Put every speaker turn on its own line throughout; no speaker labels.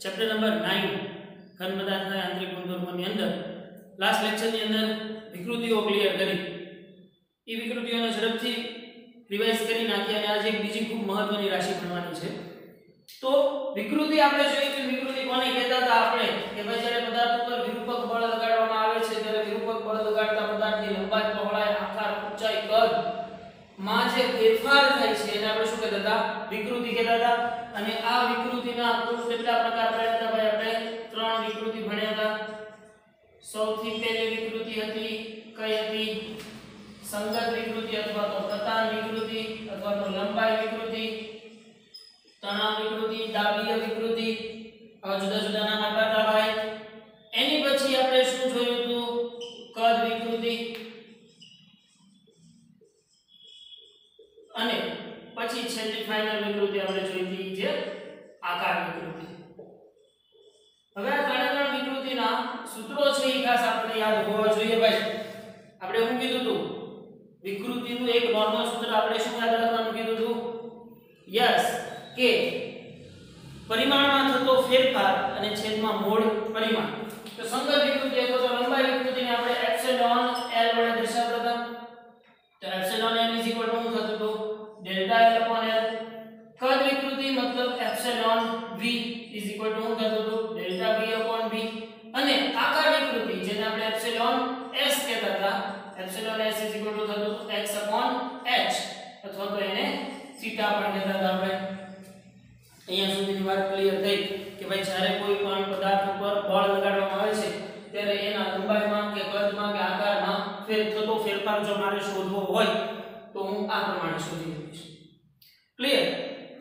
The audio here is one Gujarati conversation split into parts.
ચેપ્ટર નંબર 9 ઘન પદાર્થના યાંત્રિક ગુણધર્મોની અંદર લાસ્ટ લેક્ચરની અંદર વિકૃતિઓ ક્લિયર કરી એ વિકૃતિઓને ઝડપથી રિવાઇઝ કરી નાખી અને આજે એક બીજી ખૂબ મહત્વની રાશિ ભણવાની છે. તો વિકૃતિ આપણે જોઈએ કે વિકૃતિ કોને કહેતા હતા આપણે કે ભાઈ જ્યારે પદાર્થ ઉપર વિરૂપક બળ લગાડવામાં આવે છે ત્યારે વિરૂપક બળ લગાડતા પદાર્થની લંબાઈ, પહોળાઈ, આકાર, ઊંચાઈ, કદ માં જે ફેરફાર થાય છે એને આપણે શું કહેતા હતા? વિકૃતિ કહેતા હતા. અને આ વિકૃતિના કુલ કેટલા પ્રકાર પડ્યા હતા ભાઈ? આપણે 3 વિકૃતિ ભણ્યા હતા. સૌથી પહેલી વિકૃતિ હતી કઈ હતી? સંગત વિકૃતિ અથવા તો પ્રતાન વિકૃતિ અથવા તો લંબાઈ વિકૃતિ, તણાવ વિકૃતિ, દાબીય વિકૃતિ, આ જુદા જુદા નામ આપ્યા હતા ભાઈ. એની પછી આપણે શું જોયું હતું? કદ વિકૃતિ. અને પછી છેલ્લી ફાઇનલ વિકૃતિ આપણે જોઈ હતી જે આકાર વિકૃતિ. હવે આ ત્રણે વિકૃતિના સૂત્રો છે એ ખાસ આપણે યાદ હોવા જોઈએ ભાઈ. આપણે શું કીધું હતું? વિકૃતિનું એક નોર્મલ સૂત્ર આપણે શું યાદ રાખવાનું કીધું હતું? યસ, કે પરિમાણમાં થતો ફેરફાર અને છેદમાં મૂળ પરિમાણ. તો સંગત વિકૃતિ અથવા તો લંબાઈ વિકૃતિને આપણે એપ્સિલોન L વડે દર્શાવતા હતા. તો એપ્સિલોન L = શું થતું હતું? Delta L / L. કદ વિકૃતિ મતલબ એપ્સિલોન V = શું થતું હતું? Delta V / V. અને આકાર વિકૃતિ જેને આપણે એપ્સિલોન S કહેતા હતા, એપ્સિલોન S = થતું હતું x / h અથવા તો એને થીટા પણ કહેતા હતા આપણે. અહીંયા સુધીની વાત ક્લિયર થઈ કે ભાઈ જ્યારે કોઈ પણ પદાર્થ ઉપર બળ લગાડવામાં આવે છે ત્યારે એના લંબાઈમાં કે કદમાં કે આકારમાં થતો ફેરફાર જો મારે શોધવો હોય તો હું આ પ્રમાણે શોધી લઈશ. ક્લિયર?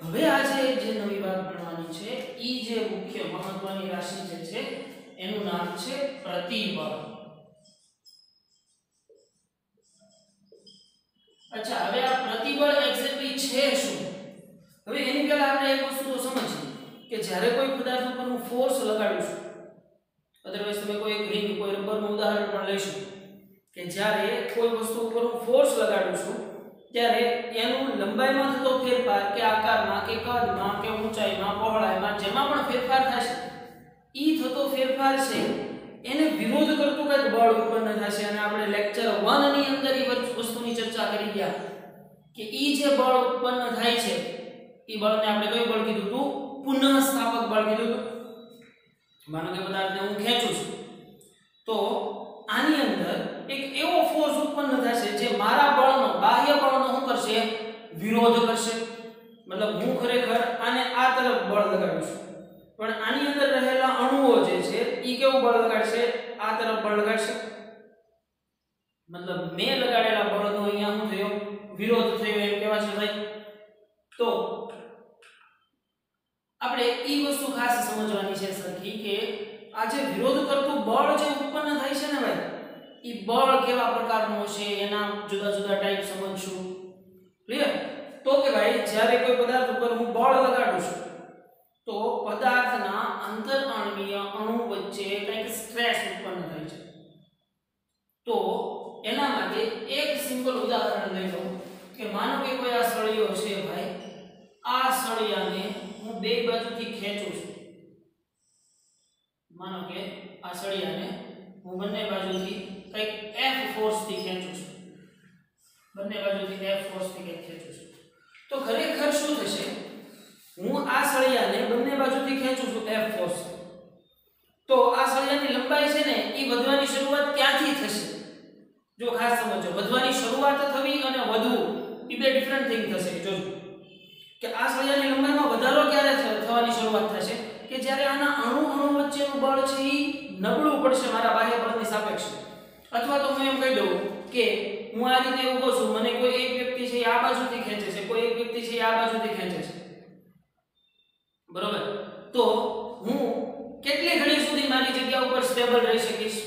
હવે આજે જે નવી વાત ભણવાની છે ઈ જે મુખ્ય મહત્વની રાશિ જે છે એનું નામ છે પ્રતિબળ. અચ્છા, હવે આ પ્રતિબળ એક્ઝેક્ટલી છે શું? હવે એની પહેલા આપણે એક વસ્તુ તો સમજીએ કે જ્યારે કોઈ પદાર્થ ઉપર હું ફોર્સ લગાડું છું, અધરવાઇઝ તમે કોઈ એક રિંગ, કોઈ રબરનું ઉદાહરણ પણ લઈશું કે જ્યારે કોઈ વસ્તુ ઉપર હું ફોર્સ લગાડું છું ત્યારે એનું લંબાઈમાં થતો ફેરફાર કે આકારમાં કે કદમાં કે ઊંચાઈમાં, પહોળાઈમાં જેમાં પણ ફેરફાર થશે ઈ થતો ફેરફાર છે એને વિરોધ કરતું કંઈક બળ ઉત્પન્ન થશે. અને આપણે લેક્ચર 1 ની અંદર એ વસ્તુની ચર્ચા કરી ગયા કે ઈ જે બળ ઉત્પન્ન થાય છે ઈ બળને આપણે કયું બળ કીધું હતું? પુનઃસ્થાપક બળ કીધું હતું. માનો કે પદાર્થને હું ખેંચું છું તો આની અંદર એક એવો ફોર્સ ઉત્પન્ન થશે જે મારા બળનો, બાહ્ય બળનો શું કરશે? વિરોધ કરશે. મતલબ હું ખરેખર આને આ તરફ બળ લગાડું છું પણ આની અંદર રહેલા અણુઓ જે છે ઈ કેવું બળ લગાડશે? આ તરફ બળ લગાડશે. મતલબ મેં લગાડેલા બળનો અહીંયા શું થયો? વિરોધ થયો એમ કહેવાશે ભાઈ. તો આપણે ઈ વસ્તુ ખાસ સમજવાની છે સરખી કે આ જે વિરોધ કરતું બળ જે ઉત્પન્ન થાય છે ને ભાઈ, ઈ બળ કેવા પ્રકારનું છે એના જુદા જુદા ટાઈપ સમજશું. ક્લિયર? તો કે ભાઈ જ્યારે કોઈ પદાર્થ ઉપર હું બળ લગાડું છું તો પદાર્થના આંતરઆણવીય અણુ વચ્ચે કંઈક સ્ટ્રેસ ઉત્પન્ન થાય છે. તો એના માટે એક સિમ્પલ ઉદાહરણ લઈ લઉં કે માનો કે કોઈ આ સળિયો છે ભાઈ, આ સળિયાને હું બે બાજુથી ખેંચું છું. માનો કે આ સળિયાને હું બંને બાજુથી કંઈક F ફોર્સથી ખેંચું છું. બંને બાજુથી F ફોર્સથી કંઈક ખેંચું છું. તો ખરેખર શું થશે? હું આ સળિયાને બંને બાજુથી ખેંચું છું F ફોર્સ. તો આ સળિયાની લંબાઈ છે ને એ વધવાની શરૂઆત ક્યાંથી થશે? જો ખાસ સમજો, વધવાની શરૂઆત થવી અને વધવું એ બે ડિફરન્ટ થિંગ થશે. જોજો કે આ સળિયાની લંબાઈમાં વધારો ક્યારે થવાની શરૂઆત થશે? કે જ્યારે આના અણુ વચ્ચેનું બળ છે એ નબળું પડશે મારા બાહ્ય બળની સાપેક્ષે. અથવા તો હું એમ કહી દઉં કે હું આ રીતે ઊભો છું, મને કોઈ એક વ્યક્તિ છે આ બાજુથી ખેંચે છે, કોઈ એક વ્યક્તિ છે આ બાજુથી ખેંચે છે, બરોબર? તો હું કેટલી ઘડી સુધી મારી જગ્યા ઉપર સ્ટેબલ રહી શકીશ?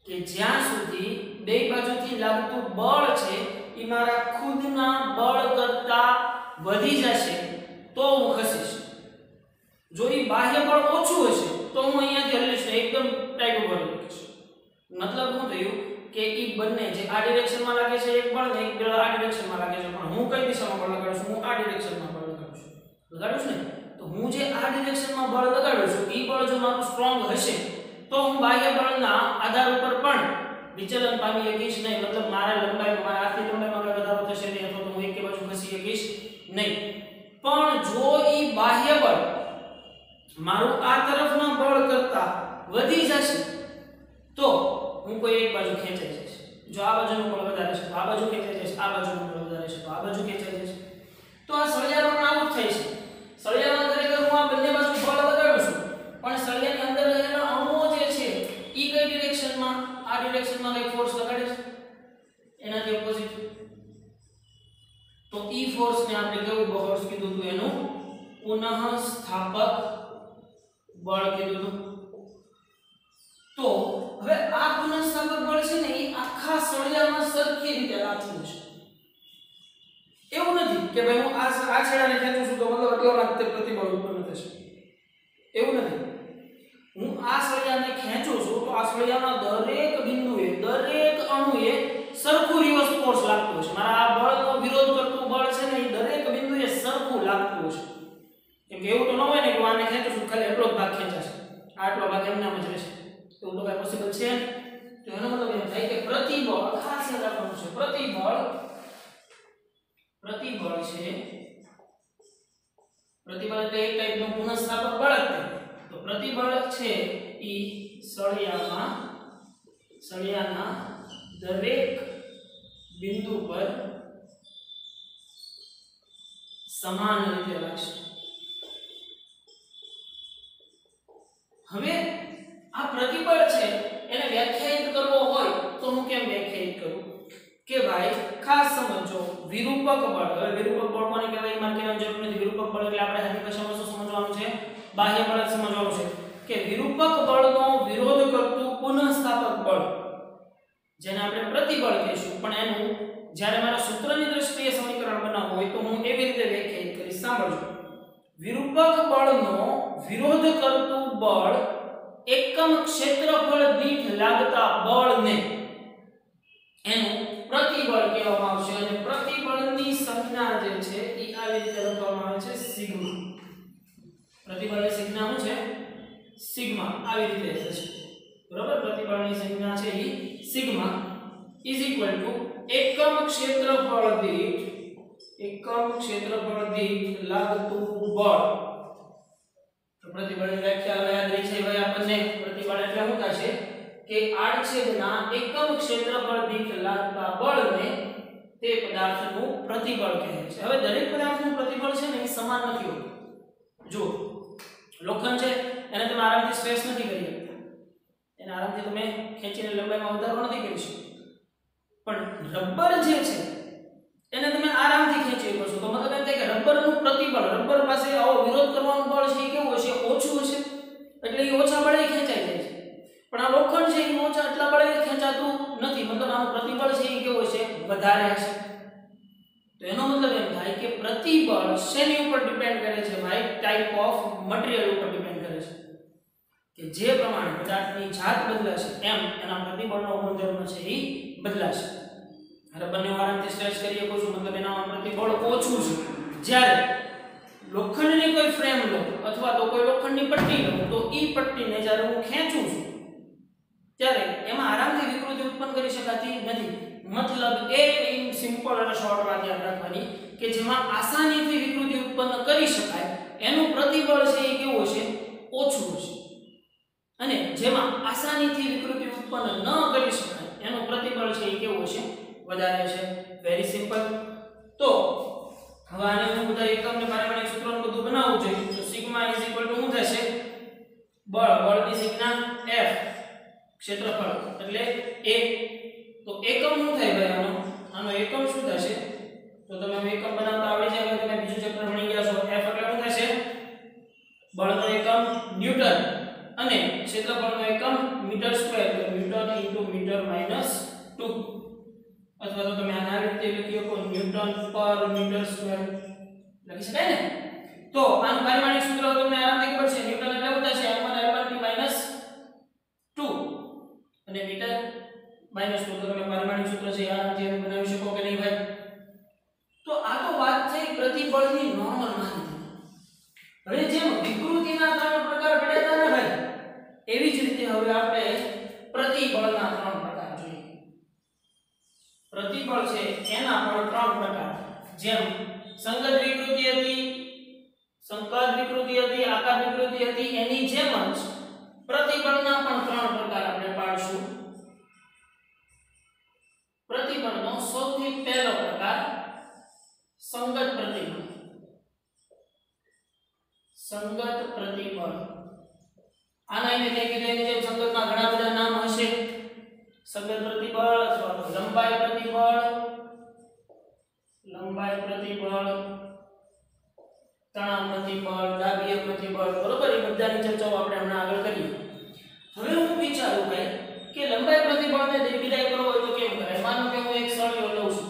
કે જ્યાં સુધી બે બાજુથી લાગતું બળ છે એ મારા ખુદના બળ કરતા વધી જશે તો હું ખસીશ. જો એ બાહ્ય બળ ઓછું હશે તો હું અહીંયાથી હલીશ ને એકદમ ટાઈટ ઉભો રહીશ. મતલબ શું થયું કે એ બંને જે આ ડિરેક્શનમાં લાગે છે એક બળ ને એક બળ આ ડિરેક્શનમાં લાગે છે, પણ હું કઈ દિશામાં બળ લગાડું છું? હું આ ડિરેક્શનમાં બળ લગાડું છું. ને તો હું જે આ ડિરેક્શનમાં બળ લગાડું છું એ બળ જો મારું સ્ટ્રોંગ હશે તો હું બાહ્ય બળના આધાર ઉપર પણ વિચલન પામી શકીશ નહીં, મતલબ મારા લંબાઈમાં મારા હાથની લંબાઈમાં કોઈ વધારો થશે નહીં અથવા તો હું એક બાજુ ખસી શકીશ નહીં. પણ જો ઈ બાહ્ય બળ મારું આ તરફના બળ કરતા વધી જશે તો હું કોઈ એક બાજુ ખેંચાઈ જઈશ. જો આ બાજુનું બળ વધારે છે તો આ બાજુ ખેંચાઈ જશે, આ બાજુનું બળ વધારે છે તો આ બાજુ ખેંચાઈ જશે. તો આ સળિયાનું આવું જ થાય છે. સળિયામાં ખરેખર હું આ બંને બાજુ બળ લગાડું છું પણ સળિયાની અંદર રહેલા અણુઓ જે છે ઈ કઈ ડિરેક્શનમાં, આ ડિરેક્શનમાં કઈ ફોર્સ લગાડે છે એનાથી ઓપોઝિટ. તો ઈ ફોર્સ ને આપણે કેવું ફોર્સ કીધું હતું? એનું પુનઃસ્થાપક બળ કીધું હતું. તો હવે આ પુનઃસ્થાપક બળ છે ને એ આખા સળિયામાં સરખી રીતે લાગતું છે. એવું નથી કે ભાઈ હું આ છેડાને ખેંચું છું તો મતલબ એટલામાં જ પ્રતિબળ ઉત્પન્ન થશે, એવું નથી. હું આ સળિયાને ખેંચું છું તો આ સળિયાના દરેક બિંદુએ, દરેક અણુએ સરખું રિવર્સ ફોર્સ લાગતો હશે. મારા આ બળનો વિરોધ કરતું બળ છે ને એ દરેક બિંદુએ સરખું લાગતું હશે. કેમ કે એવું તો ન હોય ને કે આને ખેંચું છું ખાલી એટલો જ ભાગ ખેંચાશે, આટલો ભાગ એમનામ જ રહેશે, એવું તો કઈ પોસિબલ છે નહીં. તો એનો મતલબ એમ થાય કે પ્રતિબળ ખાસ યાદ રાખવાનું છે. પ્રતિબળ છે, પ્રતિબળ એટલે એક ટાઈપનું પુનઃસ્થાપક બળ જ છે. તો પ્રતિબળ છે ઈ સળિયાના દરેક બિંદુ પર સમાન રીતે લાગશે. હવે આ પ્રતિબળ છે એને વ્યાખ્યાયિત કરવો હોય તો હું કેમ વ્યાખ્યાયિત કરું કે ભાઈ ખાસ સમજો વિરૂપક બળ. હવે વિરૂપક બળ કોને કહેવાય એમાં કહેવાની જરૂર નથી. વિરૂપક બળ એટલે આપણે હાથી ભાષામાં શું સમજવાનું છે? બાહ્ય બળ સમજવાનું છે કે વિરૂપક બળનો વિરોધ કરતું પુનઃસ્થાપક બળ જેને આપણે પ્રતિબળ કહીશું. પણ એનું જ્યારે મારા સૂત્રની દ્રષ્ટિએ સમીકરણ બનાવવું હોય તો હું એવી રીતે વ્યાખ્યાયિત કરીશ. સાંભળજો. વિરૂપક બળનો વિરોધ કરતું બળ એકમ ક્ષેત્રફળ દીઠ લાગતા બળને એનું પ્રતિબળ કહેવામાં આવશે. અને પ્રતિબળની સંજ્ઞા જે છે એ આવી રીતે લખવામાં આવે છે સિગ્મા. પ્રતિબળની સંજ્ઞા શું છે? સિગ્મા. આવી રીતે થશે, બરોબર? પ્રતિબળની સંજ્ઞા છે એ સિગ્મા ઇઝ ઇક્વલ ટુ એકમ ક્ષેત્રફળ દીઠ લાગતું બળ. તો પ્રતિબળની વ્યાખ્યા યાદ રહી છે ભાઈ આપણને? પ્રતિબળ એટલે શું થશે કે આડછેદના એકમ ક્ષેત્રફળ દીઠ લાગતા બળને તે પદાર્થનું પ્રતિબળ કહે છે. હવે દરેક પદાર્થનું પ્રતિબળ છે ને એ સમાન નથી હોતું. જો લોખંડ છે એને તમે આરામથી સ્ટ્રેસ નથી કરી શકતા, એને આરામથી તમે ખેંચીને લંબાઈમાં વધારો નથી કરી શકતા. પણ રબર જે છે એને તમે આરામથી ખેંચી શકો છો. તો મતલબ એમ થાય કે રબરનું પ્રતિબળ, રબર પાસે આવો વિરોધ કરવાનું બળ છે એ કેવું હશે? ઓછું હશે, એટલે એ ઓછા બળે ખેંચાઈ જાય છે. પણ આ લોખંડ છે એ ઓછા એટલા બળે ખેંચાતું નથી, મતલબ આનું પ્રતિબળ છે એ કેવું હશે? વધારે હશે. તો એનો મતલબ એમ થાય કે પ્રતિબળ શેની ઉપર ડિપેન્ડ કરે છે ભાઈ? ટાઈપ ઓફ મટીરીયલ ઉપર ડિપેન્ડ કરે છે. કે જે પ્રમાણે પદાર્થની જાત બદલાશે એમ એના પ્રતિબળનો ગુણધર્મ છે એ બદલાશે. રબરને આરામથી સ્ટ્રેચ કરી શકો છો, મતલબ એનામાં પ્રતિબળ ઓછું છે. જ્યારે લોખંડની કોઈ ફ્રેમ લો અથવા તો કોઈ લોખંડની પટ્ટી લો તો ઈ પટ્ટીને જ્યારે હું ખેંચું છું ત્યારે એમાં આરામથી વિકૃતિ ઉત્પન્ન કરી શકાતી નથી. મતલબ એ સિમ્પલ અને શોર્ટ વાત યાદ રાખવાની કે જેમાં આસાનીથી વિકૃતિ ઉત્પન્ન કરી શકાય એનું પ્રતિબળ છે એ કેવું હશે? ઓછું હશે. અને જેમાં આસાનીથી વિકૃતિ ઉત્પન્ન ન કરી શકાય એનું પ્રતિબળ છે એ કેવું હશે? વધારે છે. Very simple. તો હવે આને હું બધા એકમ ને પારિમાણિક સૂત્રોનું બધું બનાવવું જોઈએ. તો સિગ્મા ઇઝ ઇક્વલ ટુ શું થશે? બળની સંજ્ઞા F, ક્ષેત્રફળ એટલે A. તો એકમ શું થાય ભાઈ? આનો એકમ શું થશે? તો તમે એકમ બનાવતા આવડી જાય તમે બીજું ચેપ્ટર ભણી ગયા છો. F એટલે શું થશે? બળનો એકમ ન્યૂટન અને ક્ષેત્રફળનો એકમ મીટર સ્ક્વેર, તો ન્યૂટન ઇન્ટુ મીટર માઈનસ 2. અથવા તો તમે આને આવી રીતે લખી શકો ન્યૂટન પર મીટર સ્ક્વેર લખી શકાય ને? તો આનું પારિમાણિક સૂત્ર તમને આરામથી ખબર છે. ન્યૂટન એટલે શું થશે? -2 અને મીટર -2. તો તમે પારિમાણિક સૂત્ર છે આરામથી બનાવી શકો કે નહીં ભાઈ? તો આ તો વાત થઈ પ્રતિબળની નોર્મલ માહિતી. હવે જેમ વિકૃતિના ત્રણ પ્રકાર પડ્યા હતા ને ભાઈ, એવી જ રીતે હવે આપણે પ્રતિબળના ત્રણ પ્રકાર જોઈએ. પ્રતિબળ છે એના પણ ત્રણ પ્રકાર, જેમ સંગત વિકૃતિ હતી, સંકદ વિકૃતિ હતી, આકાર વિકૃતિ હતી, એની જેમ જ પ્રતિબળના પણ ત્રણ પ્રકાર આપણે પાડશું. પ્રતિબળનો સૌથી પહેલો પ્રકાર સંગત પ્રતિબળ. સંગત પ્રતિબળ આના એને કઈ કીધું, એની જેમ સંગતના ઘણા બધા નામ હશે. સંગત પ્રતિબળ અથવા તો લંબાઈ પ્રતિબળ, લંબાઈ પ્રતિબળ, તણાવ પ્રતિબળ, દાબીય પ્રતિબળ, બરોબર. એ બધાની ચર્ચાઓ આપણે હમણાં આગળ કરીએ. હવે હું વિચારું ભાઈ કે લંબાઈ પ્રતિબળને વિદાય કરવો હોય તો કેમ કરાય? માનો કે હું એક સળિયો લઉં છું,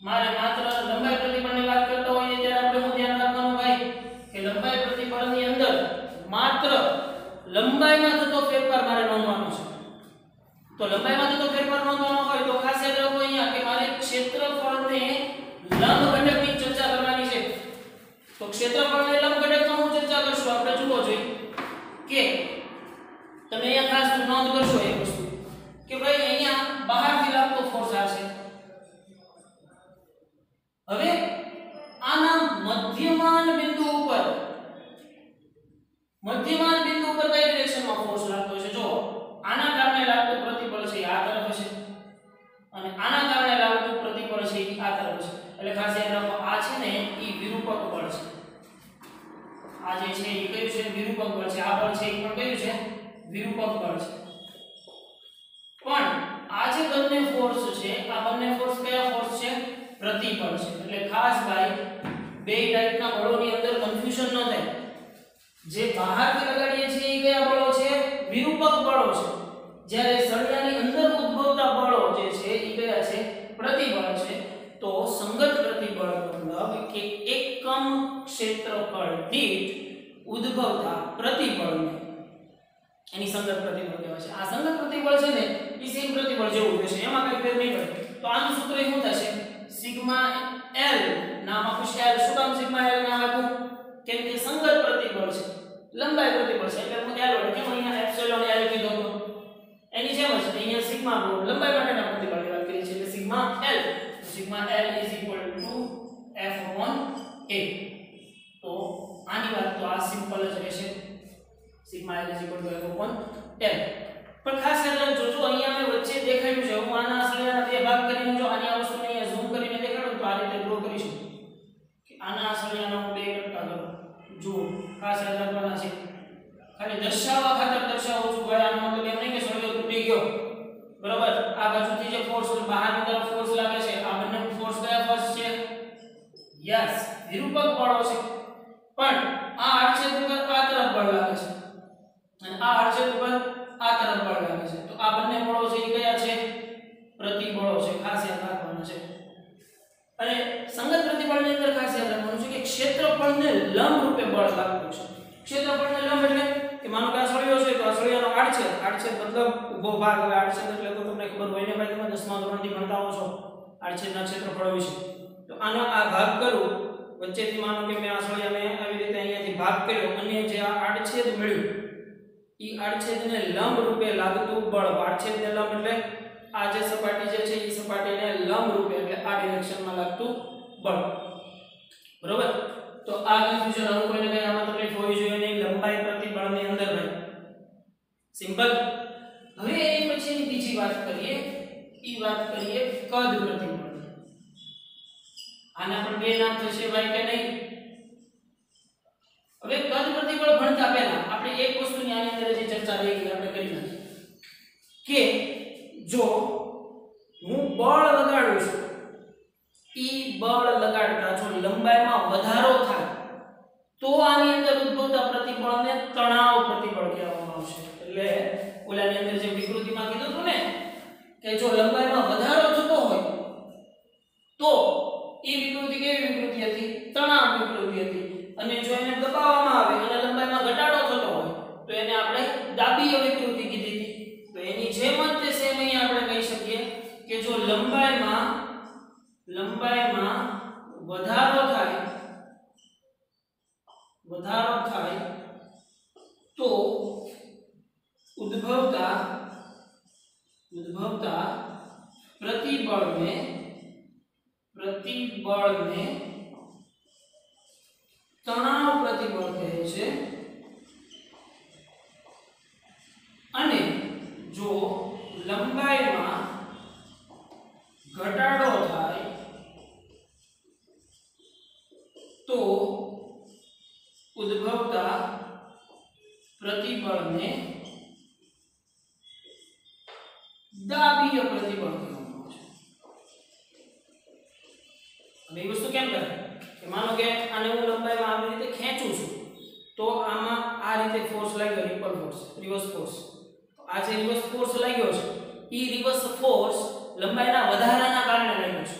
મારે માત્ર લંબાઈ પ્રતિબળની વાત કરતા હોઈએ ત્યારે આપણે શું ધ્યાન રાખવાનું ભાઈ કે લંબાઈ પ્રતિબળની અંદર માત્ર લંબાઈમાં થતો ફેરફાર મારે નોંધવાનો છે. તો લંબાઈમાં થતો ફેરફાર નોંધવાનો હોય તો ખાસ યાદ રાખો અહીંયા કે મારે ક્ષેત્રફળને લંબ ઘટકની ચર્ચા કરવાની છે. તો ક્ષેત્રફળને લંબ ઘટકમાં હું ચર્ચા કરશું આપણે જુઓ જોઈએ કે તમે અહીંયા ખાસ નોંધ કરશો એક વસ્તુ કે ભાઈ અહીંયા બહારથી લાગતો ફોર્સ આવશે. હવે આના મધ્યમાન બિંદુ ઉપર કઈ ડિરેક્શનમાં ફોર્સ લાગતો છે? જો આના કારણે લાગતું પ્રતિબળ છે આ તરફ હશે અને આના કારણે લાગતું પ્રતિબળ છે આ તરફ હશે. એટલે ખાસ યાદ રાખો આ છે ને ઈ વિરૂપક બળ છે. આ જે છે ઈ કયું છે? વિરૂપક બળ છે. આ બળ છે ઈ પણ કયું છે? વિરૂપક બળ છે. પણ આ જે બંને ફોર્સ છે, આ બંને ફોર્સ કયા ફોર્સ છે? પ્રતિબળ છે. એટલે ખાસ ભાઈ બે ટાઈપના બળોની અંદર કન્ફ્યુઝન ન થાય. જે બહારથી લગાડીએ છીએ એ કયા બળો છે? વિરૂપક બળો છે. જ્યારે સળિયાની અંદર ઉદ્ભવતા બળો જે છે એ કયા છે? પ્રતિબળ છે. તો સંગત પ્રતિબળ મતલબ કે એકમ ક્ષેત્રફળ દીઠ ઉદ્ભવતા પ્રતિબળને એની સંગત પ્રતિબળ કહેવાય છે. આ સંગત પ્રતિબળ છે ને એ સેમ પ્રતિબળ જેવું રહેશે, એમાં કઈ ફેર નહીં પડે. તો આનું સૂત્ર શું થશે? સિગ્મા L નામ આપું છું. L શું કામ સિગ્મા L નામ આપું? કેમ કે સંગત પ્રતિબળ છે, લંબાઈ પ્રતિબળ છે એટલે હું L વડે કેમ અહીંયા એપ્સિલોન L કીધો તો એની જેમ જ અહીંયા સિગ્મા લંબાઈ માટેના પ્રતિબળની વાત કરી છે એટલે sigma L. Sigma L F/A. તો આની વાત તો આ સિમ્પલ જ રહેશે. Sigma L F/A. પણ ખાસ યાદ રાખજો, જો અહીંયા મેં વચ્ચે દેખાડ્યું છે, હું આના સળિયાના બે ભાગ કરીને જો આની આ વસ્તુને અહીંયા ઝૂમ કરીને દેખાડું તો આ રીતે ડ્રો કરીશું કે આના સળિયાના હું બે કટકા કરું. જુઓ ખાસ યાદ રાખવાના છે, ખાલી દર્શાવવા ખાતર દર્શાવું છું ભાઈ. આનો મતલબ એમ નહીં કે સળિયો તૂટી ગયો, બરોબર. આ બાજુથી જે ફોર્સ બહારની તરફ ફોર્સ લાગે છે, આ બંને ફોર્સ કયા ફોર્સ છે? યસ, વિરૂપક બળો છે. પણ આ આડછેદ ઉપર આ તરફ બળ લાગે છે અને આ આડછેદ ઉપર આ તરફ બળ લાગે છે. તો આ બંને બળો છે એ કયા છે? પ્રતિબળો છે. ખાસ યાદ રાખવાનું છે. અને સંગત પ્રતિબળની અંદર ખાસ યાદ રાખવાનું છે કે ક્ષેત્રફળને લંબ રૂપે બળ લાગતું છે. ક્ષેત્રફળને લંબ એટલે કે માનો કે આ સળિયો છે તો આ સળિયાનો આડછેદ મતલબ ઊભો ભાગ. હવે આડછેદ એટલે તો તમને ખબર હોય ને ભાઈ, તમે 10મા ધોરણથી ભણતા હો છો આડછેદના ક્ષેત્રફળ વિશે. તો આનો આ ભાગ કરું વચ્ચેથી, માનો કે મેં આ સળિયાને આવી રીતે અહીંયાથી ભાગ કર્યો અને જે આ આડછેદ મળ્યું ઈ આડછેદને લંબ રૂપે લાગતું બળ. આડછેદને લંબ એટલે આ જે સપાટી જે છે ઈ સપાટીને લંબ રૂપે એટલે આ ડિરેક્શનમાં લાગતું બળ, બરોબર. તો આ કન્ફ્યુઝન હવે કોઈને કઈ આમાં તકલીફ હોવી જોઈએ નહીં. લંબાઈ પ્રતિબળની અંદર ભાઈ સિમ્પલ. હવે એની પછીની બીજી વાત કરીએ, ઈ વાત કરીએ કદ પ્રતિબળ. આના પણ બે નામ થશે ભાઈ કે નહીં? હવે કદ પ્રતિબળ ભણતા પહેલા આપણે એક વસ્તુની આની અંદર જે ચર્ચા રહી ગઈ આપણે કરી નાખીએ કે જો હું બળ લગાડું છું, ઈ બળ લગાડતા જો લંબાઈમાં વધારો થાય તો આની અંદર ઉદ્ભવતા પ્રતિબળને તણાવ પ્રતિબળ કહેવામાં આવશે. એટલે ઓલાની અંદર જે વિકૃતિમાં કીધું હતું ને કે જો લંબાઈમાં વધારો થતો હોય તો ઈ વિકૃતિ કેવી વિકૃતિ હતી? તણાવ વિકૃતિ હતી. અને જો એને દબાવવામાં આવે અને લંબાઈમાં ઘટાડો થતો હોય તો એને આપણે દાબીય વિકૃતિ કીધી હતી. તો એની જેમ જ તે સેમ અહીં આપણે કહી શકીએ કે જો લંબાઈમાં વધારો થાય प्रतिबल ने तणाव प्रतिबल कहे छे અને જો લંબાઈમાં ઘટાડો થાય તો ઉદ્ભવતા प्रतिबल ने दाबीय प्रतिबल कहेवामां आवे छे। હવે એ વસ્તુ કેમ કરે કે માનો કે આને હું લંબાઈમાં આવી રીતે ખેંચું છું તો આમાં આ રીતે ફોર્સ લાગ્યો, રિપલ ફોર્સ, રિવર્સ ફોર્સ. આ જે રિવર્સ ફોર્સ લાગ્યો છે ઈ રિવર્સ ફોર્સ લંબાઈના વધારાના કારણે લાગ્યો છે.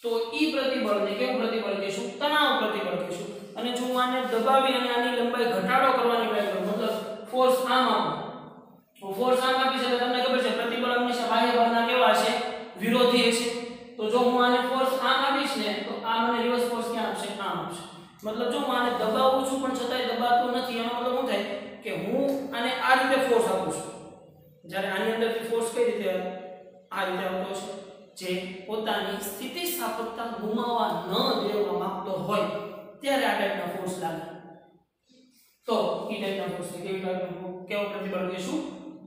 તો ઈ પ્રતિબળને કેવું પ્રતિબળ કહેશું? તણાવ પ્રતિબળ કહેશું. અને જો હું આને દબાવી અને આની લંબાઈ ઘટાડો કરવાની ટ્રાય કરું, મતલબ ફોર્સ આમ આપું, તો ફોર્સ આમ આપીશ એટલે તમને ખબર છે પ્રતિબળ હંમેશા બાહ્ય બળના કેવા છે? વિરોધી હશે. તો જો હું આને ફોર્સ આમ આપીશ ને તો આ મને રિવર્સ ફોર્સ ક્યાં આપશે? આમ આપશે. મતલબ જો હું આને દબાવું છું પણ છતાંય દબાતો નથી, એનો મતલબ શું થાય કે હું આને આ રીતે ફોર્સ આપું છું, જ્યારે આની અંદરથી ફોર્સ કઈ રીતે આ રીતે આવતો છે, જે પોતાની સ્થિતિસ્થાપકતા ગુમાવવા ન દેવા માંગતો હોય ત્યારે આ ટાઈપના ફોર્સ લાગે. તો ઈ ટાઈપના ફોર્સને કેવો પ્રતિબળ કહેશું?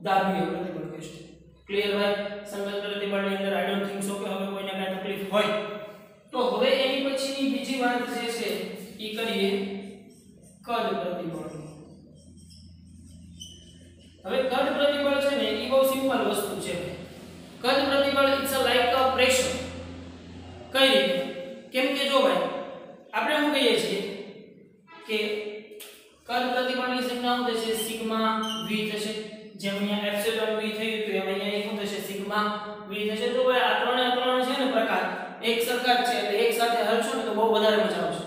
દાબીય પ્રતિબળ કહેશું. ક્લિયર ભાઈ? સંગત પ્રતિબળની અંદર આઈ ડોન્ટ થિંક સો કે હવે કોઈને કાંઈ તકલીફ હોય. તો હવે એની પછીની બીજી વાત જે છે ઈ કરીએ કદ પ્રતિબળની. હવે કદ પ્રતિબળ છે ને ઈ બહુ સિમ્પલ વસ્તુ છે. કદ પ્રતિબળ ઇટ્સ લાઈક અ પ્રેશર. કઈ રીતે? કેમ કે જો ભાઈ આપણે શું કહીએ છીએ કે કદ પ્રતિબળની સંજ્ઞા શું થશે? સિગ્મા v થશે. જેમ અહીંયા એપ્સિલોન v થયું તો એમ અહીંયા શું થશે? સિગ્મા v થશે. તો ભાઈ આ ત્રણે છે ને પ્રકાર એક સરખા જ છે એટલે એક સાથે હરશો ને તો બહુ વધારે મજા આવશે.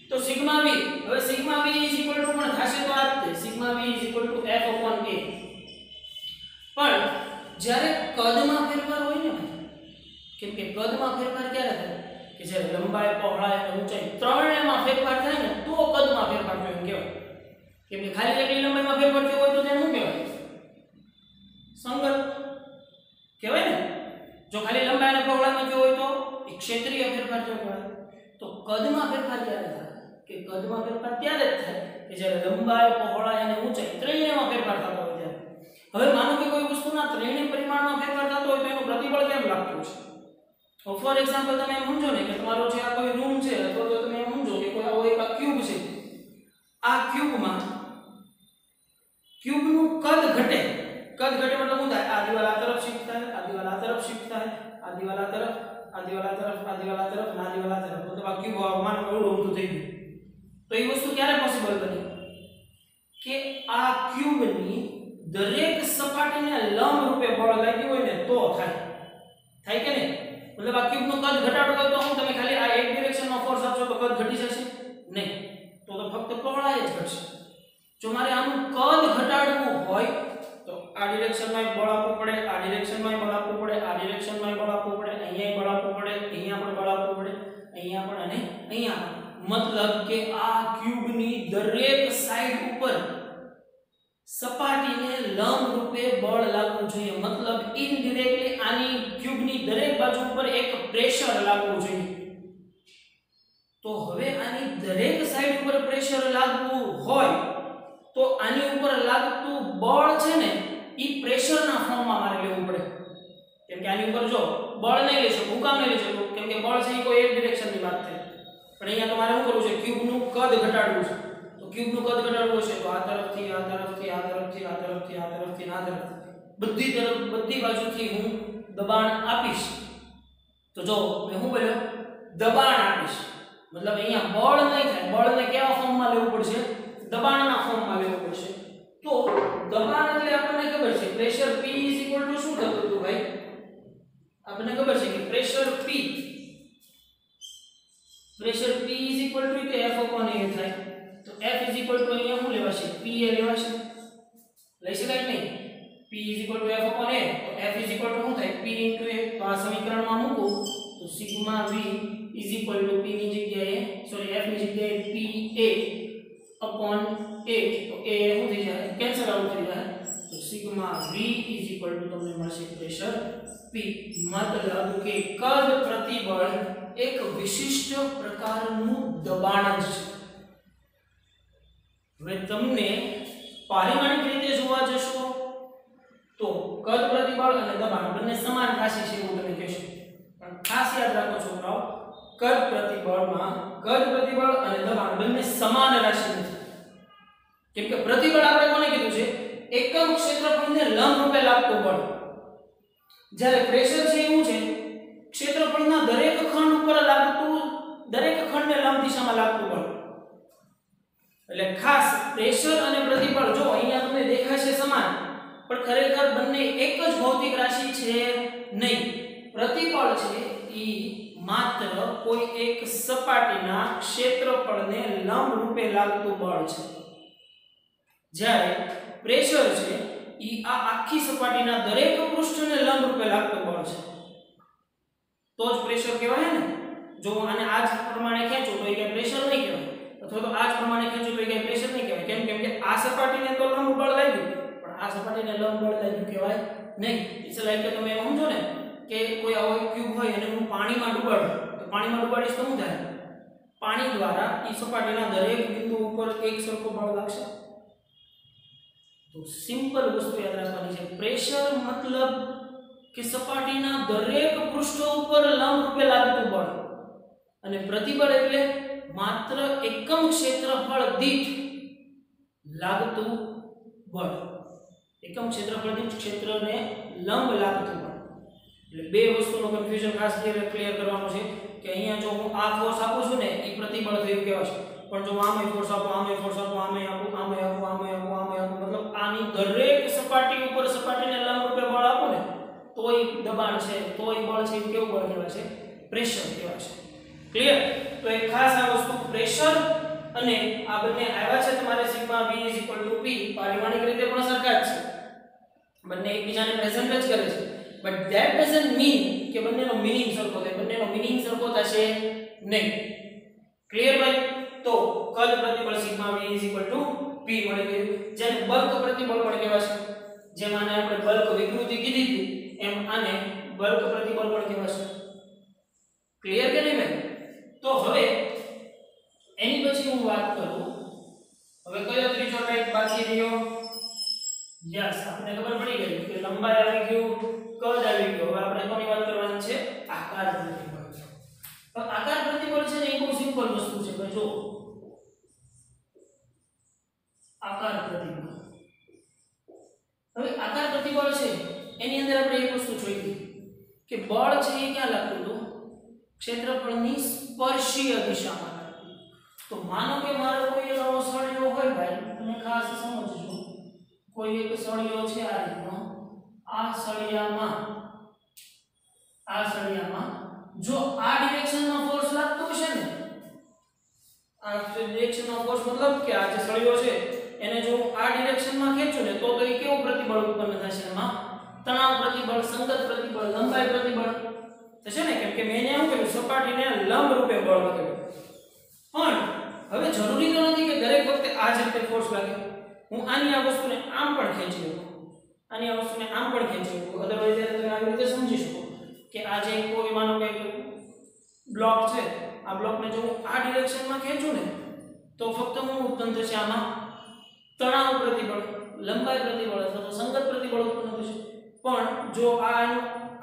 તો સિગ્મા v, હવે સિગ્મા v પણ થશે તો આ જ તે sigma v f upon a. પણ જ્યારે કદમાં ફેરફાર હોય ને, કેમ કે કદમાં ફેરફાર ક્યારે થાય કે જ્યારે લંબાઈ, પહોળાઈ અને ઊંચાઈ ત્રણેયમાં ફેરફાર થાય ને તો કદમાં ફેરફાર થયો એમ કહેવાય. કેમ કે ખાલી એકલી લંબાઈમાં ફેરફાર થયો હોય તો તેને શું કહેવાય? સંગત કહેવાય ને. જો ખાલી લંબાઈ અને પહોળાઈમાં થયો હોય તો એ ક્ષેત્રીય ફેરફાર થયો કહેવાય. તો કદમાં ફેરફાર ક્યારે થાય કે કદમાં ફેરફાર ત્યારે જ થાય કે જ્યારે લંબાઈ, પહોળાઈ અને ઊંચાઈ ત્રણેયમાં ફેરફાર થતો હોય ત્યારે. હવે માનો કે કોઈ વસ્તુના ત્રણેય પરિમાણમાં ફેરફાર થતો હોય તો એનું પ્રતિબળ કેમ લાગતું છે? ફોર એક્ઝામ્પલ તમે એમ સમજો ને કે તમારો જે આ કોઈ રૂમ છે અથવા તો તમે એમ સમજો કે કોઈ આવો એક ક્યુબ છે. આ ક્યુબમાં ક્યુબનું કદ ઘટે. કદ ઘટે મતલબ શું થાય? આ દિવાલ આ તરફ શિફ્ટ થાય, આ દિવાલ આ તરફ શિફ્ટ થાય, આ દિવાલ આ તરફ, આ દિવાલ આ તરફ, આ દિવાલ આ તરફ, આ દિવાલ આ તરફ. મતલબ આ ક્યુબ માનો ઊંધું થઈ ગયું. તો એ વસ્તુ ક્યારે પોસિબલ બની કે આ ક્યુબની દરેક સપાટીને લંબ રૂપે બળ લાગ્યું હોય ને તો થાય. થાય કે નહીં? મતલબ આ ક્યુબનું કદ ઘટાડો હોય તો હું તમે ખાલી આ એક ડિરેક્શનમાં ફોર્સ આપશો તો કદ ઘટી જશે નહીં, તો ફક્ત પહોળાઈ જ ઘટશે. જો મારે આનું કદ ઘટાડવું હોય તો આ ડિરેક્શનમાં બળ આપવું પડે, આ ડિરેક્શનમાં બળ આપવું પડે, આ ડિરેક્શનમાં બળ આપવું પડે, અહીંયા બળ આપવું પડે, અહીંયા પણ બળ આપવું પડે, અહીંયા પણ અને અહીંયા પણ. મતલબ કે આ ક્યુબની દરેક સાઈડ ઉપર સપાટીને લંબ રૂપે બળ લાગવું જોઈએ. મતલબ ઇનડાયરેક્ટલી આની ક્યુબની દરેક બાજુ ઉપર એક પ્રેશર લાગવું જોઈએ. તો હવે આની દરેક સાઈડ ઉપર પ્રેશર લાગવું હોય તો આની ઉપર લાગતું બળ છે ને ઈ પ્રેશરના ફોર્મમાં મારે લેવું પડે. કેમ કે આની ઉપર જો બળ નહીં લઈ શકું, કામ નહીં લઈ શકું કેમ કે બળ છે એ કોઈ એક ડિરેક્શનની વાત છે. પણ અહીંયા તમારે શું કરવું છે? ક્યુબનું કદ ઘટાડવું છે. તો ક્યુબનું કદ ઘટાડવું છે તો આ તરફથી આ તરફથી આ તરફથી આ તરફથી આ તરફથી આ તરફ બધી તરફ બધી બાજુથી હું દબાણ આપીશ. તો જો મેં શું બોલ્યો? દબાણ આપીશ. મતલબ અહીંયા બળ નહીં થાય, બળને કેવા ફોર્મમાં લેવું પડશે? દબાણના ફોર્મમાં લેવું પડશે. તો દબાણ એટલે આપણને ખબર છે પ્રેશર P શું થતું હતું ભાઈ? આપણને ખબર છે કે પ્રેશર P કે F upon A થાય. તો F અહીંયા શું લેવાશે? P એ લેવાશે. લઈ શકાય નહીં? P F upon A. તો F શું થાય? P into A. તો આ સમીકરણમાં મૂકો તો સિગ્મા V P ની જગ્યાએ F ની જગ્યાએ PA upon A. તો A શું થઈ જાય? કેન્સલ આઉટ થઈ જાય. તો સિગ્મા V તમને મળશે પ્રેશર P. પી મતલબ કે કદ પ્રતિબળ એક વિશિષ્ટ પ્રકારનું દબાણ જ છે. હવે તમને પારિમાણિક રીતે જોવા જશો તો કદ પ્રતિબળ અને દબાણ બંને સમાન રાશિ છે એવું તમે કહેશો, પણ ખાસ યાદ રાખો છોકરાઓ, કદ પ્રતિબળ અને દબાણ બંને સમાન રાશિ નથી. કેમ કે પ્રતિબળ આપણે કોને કીધું છે? એકમ ક્ષેત્રફળને લંબ રૂપે લાગતું બળ. જ્યારે પ્રેશર છે એવું છે ક્ષેત્રફળના દરેક ખંડ ઉપર લાગતું, દરેક ખંડને લંબ દિશામાં લાગતું બળ. એટલે ખાસ પ્રેશર અને પ્રતિબળ જો અહીંયા તમને દેખાશે સમાન, પણ ખરેખર બંને એક જ ભૌતિક રાશિ છે નહીં. પ્રતિબળ છે ઈ માત્ર કોઈ એક સપાટીના ક્ષેત્રફળને લંબ રૂપે લાગતું બળ છે, જ્યારે પ્રેશર છે ઈ આ આખી સપાટીના દરેક પૃષ્ઠને લંબ રૂપે લાગતું બળ છે. તો જ પ્રેશર કહેવાય ને. જો આને આ જ પ્રમાણે ખેંચો તો એ કે પ્રેશર નહીં કહેવાય, અથવા તો આ જ પ્રમાણે ખેંચો તો એ કે પ્રેશર નહીં કહેવાય. કેમ કે આ સપાટીને તો લંબ બળ લાગ્યું, પણ આ સપાટીને લંબ બળ લાગ્યું કહેવાય નહીં. ઇટ્સ લાઈક કે તમે એમ સમજો ને કે કોઈ આવો ક્યુબ હોય અને હું પાણીમાં ડુબાડું, તો પાણીમાં ડુબાડીશ તો શું થાય? પાણી દ્વારા એ સપાટીના દરેક બિંદુ ઉપર એક સરખો બળ લાગશે. તો સિમ્પલ વસ્તુ યાદ રાખવાની છે, પ્રેશર મતલબ કે સપાટીના દરેક પૃષ્ઠ ઉપર લંબ રૂપે લાગતું બળ, અને પ્રતિબળ એટલે માત્ર એકમ ક્ષેત્રફળ દીઠ લાગતું બળ. એકમ ક્ષેત્રફળ દીઠ ક્ષેત્રને લંબ લાગતું બળ. એટલે બે વસ્તુનો કન્ફ્યુઝન ખાસ ક્લિયર કરવાનું છે કે અહીંયા જો હું આ ફોર્સ આપું છું ને એ પ્રતિબળ થયું કહેવાશે, પણ જો આમે ફોર્સ આપું, આમે ફોર્સ આપું, આમે આપું, આમે આપું, આમે આપું, આમે આપું, મતલબ આની દરેક સપાટી ઉપર સપાટીને લંબ રૂપે બળ આપું ને તોય દબાણ છે, તોય બળ છે, કેવું બળ કહેવાશે? પ્રેશર કહેવાશે. ક્લિયર? તો એક ખાસ આ વસ્તુ પ્રેશર અને આ બંને આવ્યા છે તમારે સિગ્મા v p, પારિમાણિક રીતે પણ સરખા જ છે, બંને એકબીજાને પ્રેઝન્ટ જ કરે છે, બટ ધેટ ડઝન્ટ મીન કે બંનેનો મીનિંગ સરખો થાય. બંનેનો મીનિંગ સરખો થશે નહીં. ક્લિયર ભાઈ? તો કદ પ્રતિબળ સિગ્મા v p મળી ગયું, જેને બલ્ક પ્રતિબળ પણ કહેવાશે. જેમ આને આપણે બલ્ક વિકૃતિ કીધી હતી એમ આને બલ્ક પ્રતિબળ પણ કહેવાશે. ક્લિયર કે નહીં ભાઈ? તો હવે એની પછી હું વાત કરું, હવે કયો ત્રીજો ટાઈપ બાકી રહ્યો? યસ, આપણે ખબર પડી ગઈ કે લંબાઈ આવી ગયું, કદ આવી ગયું. હવે આપણે કોની વાત કરવાની છે? આકાર પ્રતિબળ. તો આકાર પ્રતિબળ છે ને એ બહુ સિમ્પલ વસ્તુ છે ભાઈ. જો આકાર પ્રતિબળ, હવે આકાર પ્રતિબળ છે એની અંદર આપણે એક વસ્તુ જોઈ હતી કે બળ છે એ ક્યાં લાગતું હતું? ક્ષેત્રફળની સ્પર્શીય દિશામાં લાગતું. તો માનો કે મારો કોઈ એવો સળિયો હોય ભાઈ, તમે ખાસ સમજજો, કોઈ એક સળિયો છે આ રીતનો, આ સળિયામાં જો આ ડિરેક્શનમાં ફોર્સ લાગતો હશે ને, આ ડિરેક્શનનો ફોર્સ મતલબ કે આ જે સળિયો છે એને જો આ ડિરેક્શનમાં ખેંચું ને તો એ કેવું પ્રતિબળ ઉત્પન્ન થશે? એમાં તણાવ પ્રતિબળ, સંગત પ્રતિબળ, લંબાઈ પ્રતિબળ થશે ને. કેમ કે મેં એવું કહ્યું સપાટીને લંબ રૂપે બળ લગાવ્યું. પણ હવે જરૂરી તો નથી કે દરેક વખતે આ જ રીતે ફોર્સ લાગે. હું આની આ વસ્તુને આમ પણ ખેંચી લઉં, આની આ વસ્તુને આમ પણ ખેંચી લઉં. અધરવાઇઝ તમે આવી રીતે સમજી શકો કે આ જે કોઈ માનો કે બ્લોક છે, આ બ્લોકને જો હું આ ડિરેક્શનમાં ખેંચું ને તો ફક્ત હું ઉત્પન્ન થશે આમાં તણાવ પ્રતિબળ, લંબાઈ પ્રતિબળ અથવા તો સંગત પ્રતિબળ ઉત્પન્ન થશે. પણ જો આ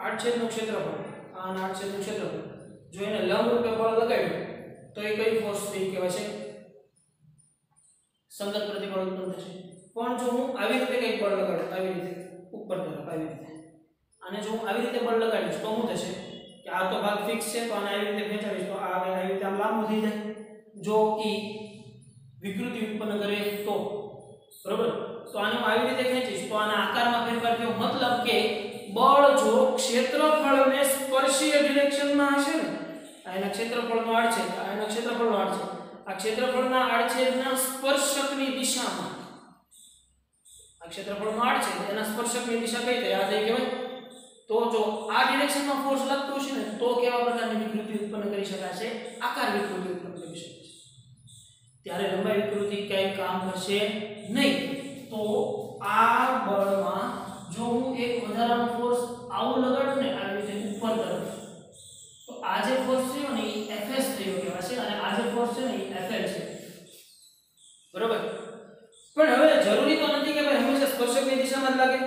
આડછેદનું ક્ષેત્રફળ, આ આડછેદનું ક્ષેત્રફળ જો એને લંબ રૂપે બળ લગાવ્યું તો એ કઈ ફોર્સ થઈ કહેવાશે? સંગત પ્રતિબળ ઉત્પન્ન થશે. પણ જો હું આવી રીતે કંઈક બળ લગાડું, આવી રીતે ઉપર તરફ આવી રીતે, અને જો હું આવી રીતે બળ લગાડીશ તો શું થશે કે આ તો ભાગ ફિક્સ છે, તો આને આવી રીતે ખેંચાવીશ તો આ આવી રીતે આમ લાંબુ થઈ જાય. જો ઈ વિકૃતિ ઉત્પન્ન કરે તો બરોબર, તો આને હું આવી રીતે ખેંચીશ તો આના આકારમાં ફેરફાર થયો. મતલબ કે બળ જો ક્ષેત્રફળને સ્પર્શીય ડિરેક્શનમાં હશે ને, આ એના ક્ષેત્રફળનો આડછેદ, આ એના ક્ષેત્રફળનો આડછેદ, આ ક્ષેત્રફળના આડછેદના સ્પર્શકની દિશામાં, આ ક્ષેત્રફળનો આડછેદ એના સ્પર્શકની દિશા કઈ થાય? આ થઈ કહેવાય. તો જો આ ડિરેક્શનમાં ફોર્સ લાગતો હશે ને તો કેવા પ્રકારની વિકૃતિ ઉત્પન્ન કરી શકાશે? આકાર વિકૃતિ ઉત્પન્ન કરી શકાશે. ત્યારે લંબાઈ વિકૃતિ ક્યાંય કામ કરશે નહીં. તો આ બળમાં જો હું એક વધારાનો ફોર્સ આવું લગાડું ને, આ ફોર્સ છે ને એ Fl છે બરોબર પણ હવે જરૂરી તો નથી કે ભાઈ હંમેશા સ્પર્શકની દિશામાં જ લાગે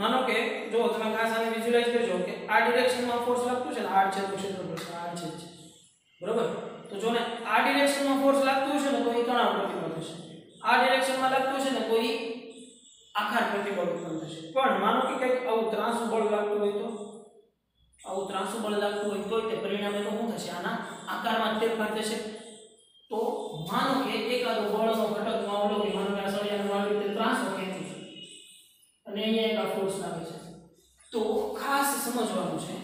માનો કે જો તમે ખાસ આને વિઝ્યુઅલાઇઝ કરજો કે આ ડિરેક્શનમાં ફોર્સ લાગતું છે ને r છે તો ક્ષેત્રફળ r છે બરોબર તો જો ને આ ડિરેક્શનમાં ફોર્સ લાગતું છે ને તો એ તણાવ પ્રતિબળ થશે આ ડિરેક્શનમાં લાગતું છે ને તો એ આકાર પ્રતિબળ ઉત્પન્ન થશે પણ માનો કે કંઈક આવું ત્રાંસુ બળ લાગતું હોય તો તે પરિણામે તો શું થશે આના આકારમાં ફેરફાર થશે તો માનો કે એકાદો બળનો ઘટક માનો કે આ સળિયાનું આવી રીતે ત્રાંસો ખેંચું છું અને અહીંયા એક આ ફોર્સ લાગે છે તો ખાસ સમજવાનું છે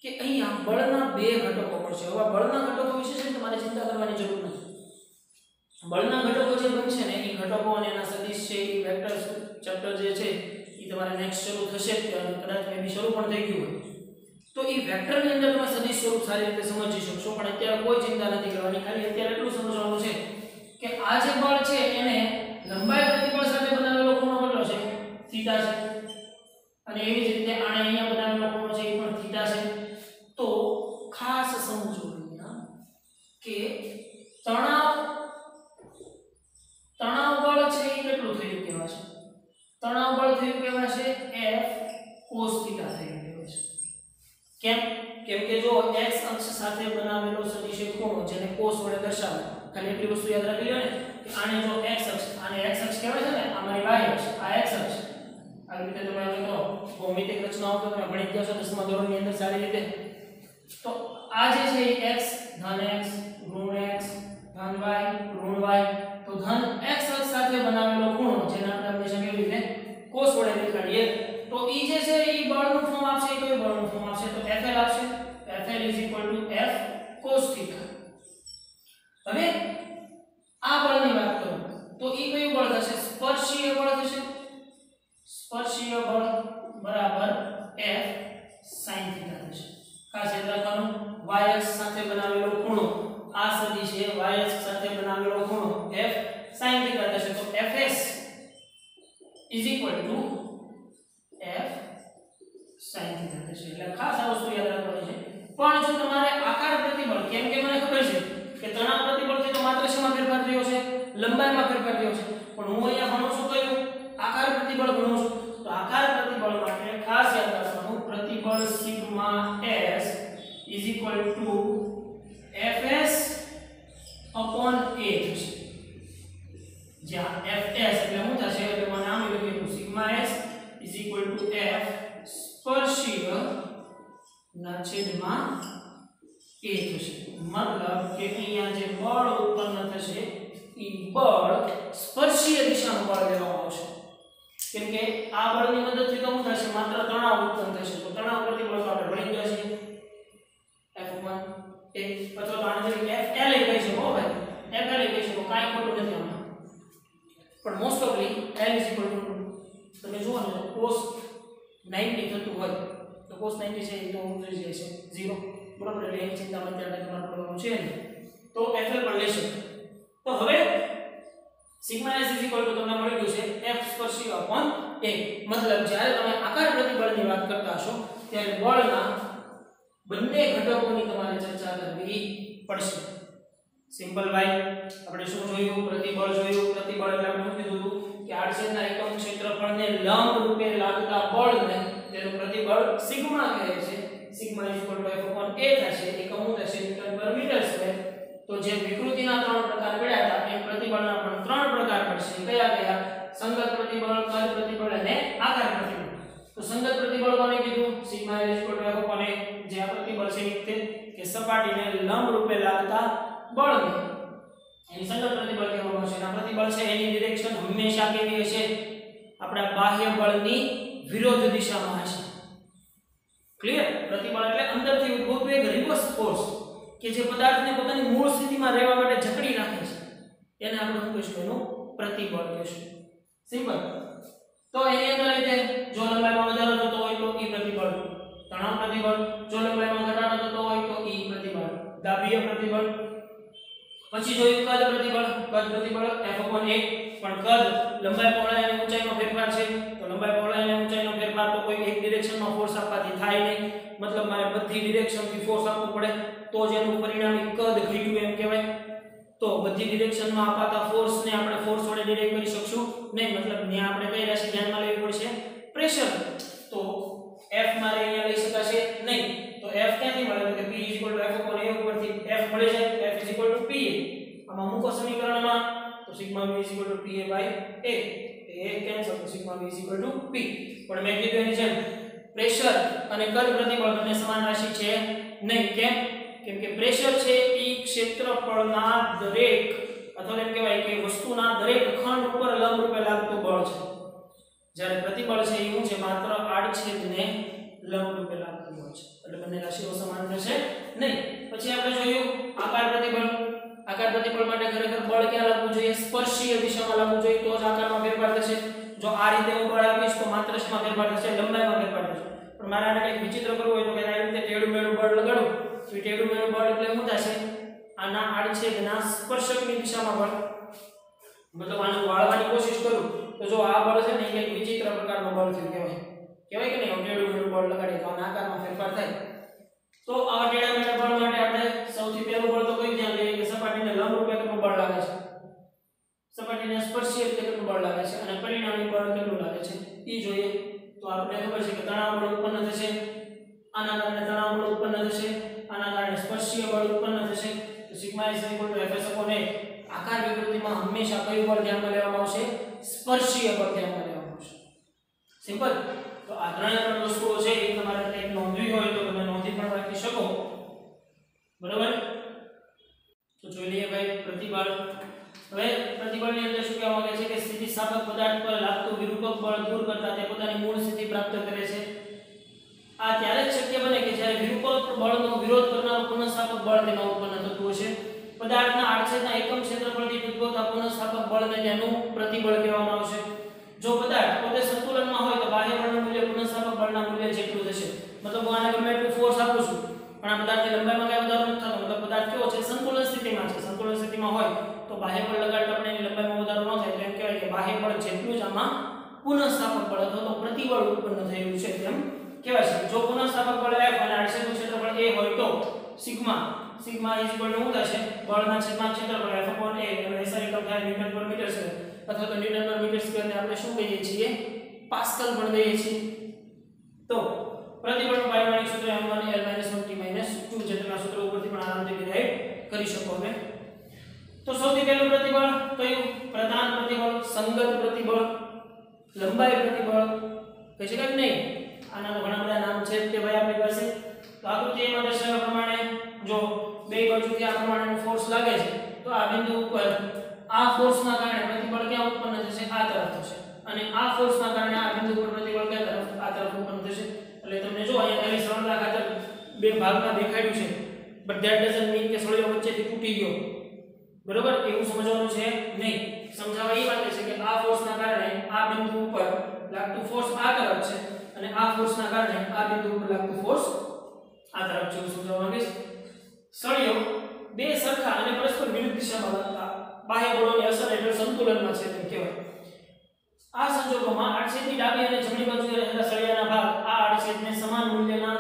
કે અહીંયા બળના બે ઘટકો પડશે હવે બળના ઘટકો વિશે છે તમારે ચિંતા કરવાની જરૂર નથી બળના ઘટકો જે બનશે ને એ ઘટકો અને એના સદિશ છે એ વેક્ટર ચેપ્ટર જે છે એ તમારે નેક્સ્ટ શરૂ થશે કદાચ મે બી શરૂ પણ થઈ ગયું હોય તો એ વેક્ટરની અંદર તમે સદિશ સ્વરૂપ સારી રીતે સમજી શકશો પણ અત્યારે કોઈ ચિંતા નથી કરવાની ખાલી અત્યારે એટલું સમજવાનું છે કે આ જે બળ છે એને લંબાઈ પ્રતિબળ સાથે બનાવેલો ખૂણો કેટલો છે થીટા છે અને એવી જ રીતે આને અહીંયા બનાવેલો ખૂણો છે એ પણ થીટા છે તો ખાસ સમજો અહીંયા કે તણાવ બળ છે એ કેટલું થયું કહેવાશે તણાવ બળ થયું કહેવાશે F cos થીટા થયું કહેવાશે કેમ કે જો x અક્ષ સાથે બનાવેલો સદિશ ખૂણો જેને cos વડે દર્શાવે ખાલી એટલી વસ્તુ યાદ રાખી લો ને કે આને જો x અક્ષ આને x અક્ષ કહેવાય છે ને આ મારી y અક્ષ આ x અક્ષ આ રીતે તમે મિત્રો ભૌમિતિક રચનાઓ તો તમે ભણી ગયા છો 10મા ધોરણની અંદર સારી રીતે તો આ જે છે x ધન x ઋણ x ધન y ઋણ y તો ધન x અક્ષ સાથે બનાવેલો ખૂણો જેને આપણે હંમેશા કેવી રીતે cos વડે દેખાડીએ તો ઈ જે છે ઈ બળનું ફોર્મ આપશે ઈ કયું બળનું ફોર્મ આપશે તો Fl આપશે Fl F cos θ હવે આ બળની વાત કરો તો ઈ કયું બળ થશે સ્પર્શીય બળ થશે સ્પર્શીય બળ બરાબર F sin θ થશે ખાસ યાદ રાખવાનું y અક્ષ સાથે બનાવેલો ખૂણો આ સદિશ છે y અક્ષ સાથે બનાવેલો ખૂણો F sin θ થશે તો Fs F sin θ થશે એટલે ખાસ આ વસ્તુ યાદ રાખવાની છે પણ જો તમારે આકાર પ્રતિબળ કેમ કે મને ખબર છે કે તણાવ પ્રતિબળથી તો માત્ર શેમાં ફેરફાર થયો છે લંબાઈમાં ફેરફાર થયો છે પણ હું અહીંયા ભણું છું કયું આકાર પ્રતિબળ ભણું છું તો આકાર પ્રતિબળ માટે ખાસ યાદ રાખવાનું પ્રતિબળ સિગ્મા s Fs a થશે જ્યાં Fs એટલે શું થશે એટલે મને આમ લખીશું સિગ્મા s F સ્પર્શીય ના છેદમાં a થશે મતલબ કે અહીંયા જે બળ ઉત્પન્ન થશે એ બળ સ્પર્શીય દિશાનું બળ લેવામાં આવશે કેમ કે આ બળની મદદથી તો શું થશે માત્ર તણાવ ઉત્પન્ન થશે તો તણાવ પ્રતિબળ તો આપણે ભણી ગયા છીએ F1 અથવા તો આને Fl કહી શકો ભાઈ Fl કહી શકો કાંઈ ખોટું નથી આમાં પણ મોસ્ટ ઓફલી L તમે જુઓ ને cos 90 થતું હોય તો cos 90 છે એ તો ઉતરી જાય છે 0 બરાબર એટલે એની ચિંતા અત્યારે તમારે કરવાનું છે ને તો Fl પણ લેશે તો હવે સિગ્મા s તમને મળી ગયું છે F સ્પર્શીય a મતલબ જ્યારે તમે આકાર પ્રતિબળની વાત કરતા હશો ત્યારે બળના બંને ઘટકોની તમારે ચર્ચા કરવી પડશે સિમ્પલ ભાઈ આપણે શું જોયું પ્રતિબળ એટલે આપણે શું કીધું હતું કે આડછેદના એકમ ક્ષેત્રફળને લંબ રૂપે લાગતા બળને તેનું પ્રતિબળ સિગ્મા કહે છે સિગ્મા F થશે એકમ થશે ન્યૂટન/મીટર². તો જે વિકૃતિના ત્રણ પ્રકાર પડ્યા હતા એ પ્રતિબળના પણ ત્રણ પ્રકાર પડશે કયા સંગત પ્રતિબળ કદ પ્રતિબળ અને આકાર પ્રતિબળ. તો સંગત પ્રતિબળ કોને કીધું સિગ્મા F જે આ પ્રતિબળ છે કે સપાટીને લંબ રૂપે લાગતા બળને એની સંગત પ્રતિબળ કહેવામાં આવશે. આ પ્રતિબળ છે એની ડિરેક્શન હંમેશા કેવી હશે આપણા બાહ્ય બળની વિરોધ દિશામાં હશે. ક્લિયર? પ્રતિબળ એટલે અંદરથી ઉદ્ભવતું એક રિવર્સ ફોર્સ કે જે પદાર્થને પોતાની મૂળ સ્થિતિમાં રહેવા માટે જકડી રાખે છે એને આપણે શું કહીશું એનું પ્રતિબળ કહીશું. સિમ્પલ. તો એની અંદર રીતે જો લંબાઈમાં વધારો થતો હોય તો ઈ પ્રતિબળ, તણાવ પ્રતિબળ, જો લંબાઈમાં ઘટાડો થતો હોય તો ઈ પ્રતિબળ, દાબીય પ્રતિબળ. પછી જોયું કદ પ્રતિબળ F/A પણ કદ લંબાઈ પહોળાઈ અને ઊંચાઈમાં ફેરફાર છે તો લંબાઈ પહોળાઈ અને ઊંચાઈનો ફેરફાર તો કોઈ એક ડિરેક્શનમાં ફોર્સ આપવાથી થાય નહીં, મતલબ મારે બધી ડિરેક્શનથી ફોર્સ આપવો પડે તો જ એનું પરિણામી કદ ઘટ્યું એમ કહેવાય. તો બધી ડિરેક્શનમાં અપાતા ફોર્સ ને આપણે ફોર્સ વડે ડિરાઈવ કરી શકશું નહીં, મતલબ ને આપણે કઈ રાશિ ધ્યાનમાં લેવી પડશે? પ્રેશર. તો F મારે અહીંયા લઈ શકાશે નહીં, તો F ક્યાંથી મળે? તો કે P F upon A ઉપરથી F મળી જાય, F PA. આમાં મૂકો સમીકરણમાં, તો sigma V PA / A, A cancel, તો સિગ્મા V P. પણ મેં કીધું એની જેમ પ્રેશર અને કદ પ્રતિબળ બંને સમાન રાશિ છે નહીં. કેમ કે પ્રેશર છે એ ક્ષેત્રફળના દરેક, અથવા એમ કહેવાય કે વસ્તુના દરેક ખંડ ઉપર લંબરૂપે લાગતું બળ છે, જ્યારે પ્રતિબળ છે એવું છે માત્ર આડછેદને લંબરૂપે લાગતું બળ છે. એટલે બંને રાશિઓ સમાન રહેશે નહીં. પછી આપણે જોયું આકાર પ્રતિબળ. આકાર પ્રતિબળ માટે ખરેખર બળ ક્યાં લાગવું જોઈએ? સ્પર્શીય દિશામાં લાગવું જોઈએ, તો જ આકારમાં ફેરફાર થશે. જો આ રીતે હું બળ આપીશ તો માત્ર શમાં ફેરફાર થશે? લંબાઈમાં ફેરફાર થશે. પણ મારે આને કંઈક વિચિત્ર કરવું હોય તો કે આ રીતે ટેઢું મેળું બળ લગાડું, તો ટેઢું મેળું બળ એટલે શું થશે? આના આડછેદના સ્પર્શકની દિશામાં બળ, મતલબ આને વાળવાની કોશિશ કરું તો જો આ બળ છે ને એ કંઈક વિચિત્ર પ્રકારનું બળ થયું કહેવાય કે નહીં? ટેઢું મેળું બળ લગાડીએ તો આના આકારમાં ફેરફાર થાય. તો આ ટેઢા મેળા બળ માટે આપણે સૌથી પહેલું બળ તો કઈ ધ્યાન લઈએ કે સપાટીને લંબરૂપે કેટલું બળ લાગે છે, સપાટીને સ્પર્શીય રીતે કેટલું બળ લાગે છે, અને પરિણામી બળ કેટલું લાગે છે એ જોઈએ. તો આપણે ખબર છે કે તણાવ બળ ઉત્પન્ન થશે, આના કારણે તણાવ બળ ઉત્પન્ન થશે, આના કારણે સ્પર્શીય બળ ઉત્પન્ન થશે. તો સિગ્મા F F A. આકાર વિકૃતિમાં હંમેશા કયું બળ ધ્યાનમાં લેવામાં આવશે? સ્પર્શીય બળ ધ્યાનમાં લેવામાં આવશે. સિમ્પલ. તો આ ત્રણ વસ્તુઓ છે એ તમારે કંઈક નોંધવી હોય તો તમે નોંધી પણ રાખી શકો, બરોબર? તો જોઈ લઈએ ભાઈ પ્રતિબળ. હવે પ્રતિબળની અંદર શું કહેવા માંગે છે કે સ્થિતિસ્થાપક પદાર્થ પર લાગતું વિરૂપક બળ દૂર કરતા તે પોતાની મૂળ સ્થિતિ પ્રાપ્ત કરે છે. આ ત્યારે જ શક્ય બને કે જ્યારે વિરૂપક બળનો વિરોધ કરનાર પુનઃસ્થાપક બળ તેમાં ઉત્પન્ન થતું હશે. પદાર્થના આડછેદના એકમ ક્ષેત્રફળથી ઉદ્ભવતા પુનઃસ્થાપક બળને તેનું પ્રતિબળ કહેવામાં આવશે. જો પદાર્થ પોતે સંતુલનમાં હોય તો બાહ્ય બળનું મૂલ્ય પુનઃસ્થાપક બળના મૂલ્ય જેટલું થશે. મતલબ હું આને ગમે એટલું ફોર્સ આપું છું પણ આ પદાર્થની લંબાઈમાં કાંઈ વધારો નથી થતો, મતલબ પદાર્થ કેવો છે? સંતુલન સ્થિતિમાં છે. સંતુલન સ્થિતિમાં હોય તો બાહ્ય બળ લગાડતા આપણે એની લંબાઈમાં વધારો ન થાય, તો એમ કહેવાય કે બાહ્ય બળ જેટલું જ આમાં પુનઃસ્થાપક બળ અથવા તો પ્રતિબળ ઉત્પન્ન થયું છે તેમ કહેવાય છે. જો પુનઃસ્થાપક બળ F અને આડછેદનું ક્ષેત્રફળ A હોય તો સિગ્મા શું થશે? બળના છેદમાં ક્ષેત્રફળ F upon A, અને SI એકમ થાય ન્યૂટન પર મીટર સ્ક્વેર, અથવા તો ન્યૂટન પર મીટર સ્ક્વેર ને આપણે શું કહીએ છીએ? પાસ્કલ પણ કહીએ છીએ. તો પ્રતિબળનું પારિમાણિક સૂત્ર m1 L - 1t - 2 જે તમે આ સૂત્ર ઉપરથી પણ આરામથી ડિરાઈવ કરી શકો છો. તો સૌથી પહેલું પ્રતિબળ કયું? પ્રધાન પ્રતિબળ, સંગત પ્રતિબળ, લંબાઈ પ્રતિબળ, કહી શકાય કે નહીં? આના તો ઘણા બધા નામ છે તે ભાઈ આપણી પાસે. તો આકૃતિમાં દર્શાવ્યા પ્રમાણે જો બે બાજુથી આ પ્રમાણેનો ફોર્સ લાગે છે તો આ બિંદુ ઉપર આ ફોર્સના કારણે પ્રતિબળ ક્યાં ઉત્પન્ન થશે? આ તરફ થશે, અને આ ફોર્સના કારણે આ બિંદુ ઉપર પ્રતિબળ ક્યાં તરફ? આ તરફ ઉત્પન્ન થશે. એટલે તમને જો અહીંયા ખાલી સરળતા ખાતર બે ભાગમાં દેખાડ્યું છે, બટ ધેટ ડઝન્ટ મીન કે સળિયો વચ્ચેથી તૂટી ગયો, બરોબર? એવું સમજવાનું છે નહીં. સમજાવવા એ વાત છે કે આ ફોર્સના કારણે આ બિંદુ ઉપર લાગતું ફોર્સ આ તરફ છે, અને આ ફોર્સના કારણે આ બિંદુ ઉપર લાગતું ફોર્સ આ તરફ છે. સમજાવવા માંગે છે સળિયો બે સરખા અને પરસ્પર વિરુદ્ધ દિશામાં લાગતા બાહ્ય બળોની અસર હેઠળ સંતુલનમાં છે તેમ કહેવાય. આ સંજોગોમાં આડછેદની ડાબી અને જમણી બાજુએ રહેલા સળિયાના ભાગ આ આડછેદને સમાન મૂલ્યના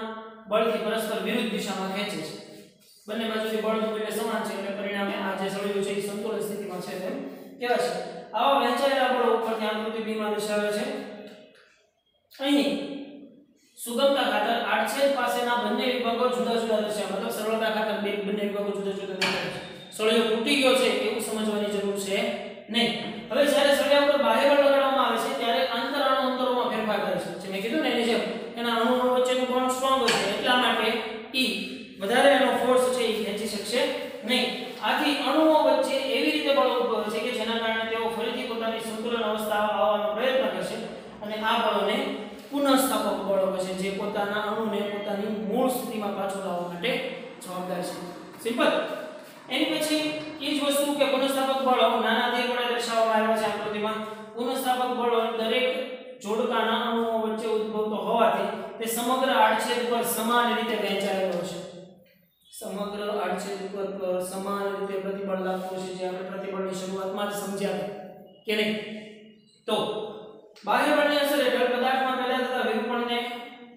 બળથી પરસ્પર વિરુદ્ધ દિશામાં ખેંચે છે. બંને બાજુથી બળનું મૂલ્ય સમાન છે એટલે પરિણામે આ જે સળિયું છે એ સંતુલન સ્થિતિમાં છે તેમ કહેવાય છે. આવા વહેંચાયેલા બળો ઉપરથી આકૃતિ B માં દર્શાવે છે. અહીં સુગમતા ખાતર આડછેદ પાસેના બંને વિભાગો જુદા જુદા દર્શાવે, મતલબ સરળતા ખાતર બંને વિભાગો જુદા જુદા દેખાય છે. સળિયો તૂટી ગયો છે એવું સમજવાની જરૂર છે નહીં. હવે જ્યારે સળિયા ઉપર બાહ્ય બળ લગાડવામાં આવે છે ત્યારે આંતરાણુ અંતરોમાં ફેરફાર થાય છે. જે મેં કીધું ને એની જેમ એના અણુઓ વચ્ચેનું બોન્ડ સ્ટ્રોંગ છે, એટલા માટે વધારે એનો ફોર્સ છે એ ખેંચી શકશે નહીં. આથી અણુઓ વચ્ચે એવી રીતે બળ ઉદ્ભવે છે કે જેના કારણે તેઓ ફરીથી પોતાની સંતુલન અવસ્થામાં આવવાનો પ્રયત્ન કરશે, અને આ બળોને પુનઃસ્થાપક બળો કહે છે, જે પોતાના અણુને પોતાની મૂળ સ્થિતિમાં પાછો લાવવા માટે જવાબદાર છે. સિમ્પલ. એની પછી એ જ વસ્તુ કે પુનઃસ્થાપક બળો નાના તીર વડે દર્શાવવામાં આવ્યા છે આકૃતિમાં. પુનઃસ્થાપક બળો દરેક જોડકાના અણુઓ વચ્ચે ઉદ્ભવતો હોવાથી તે સમગ્ર આડછેદ પર સમાન રીતે વહેંચાયેલો છે. સમગ્ર આડછેદ પર સમાન રીતે પ્રતિબળ લાગતું છે, જે આપણે પ્રતિબળની શરૂઆતમાં જ સમજ્યા કે નહીં. તો બાહ્ય બળની અસર હેઠળ પદાર્થમાં પેદા થતા વિરૂપણને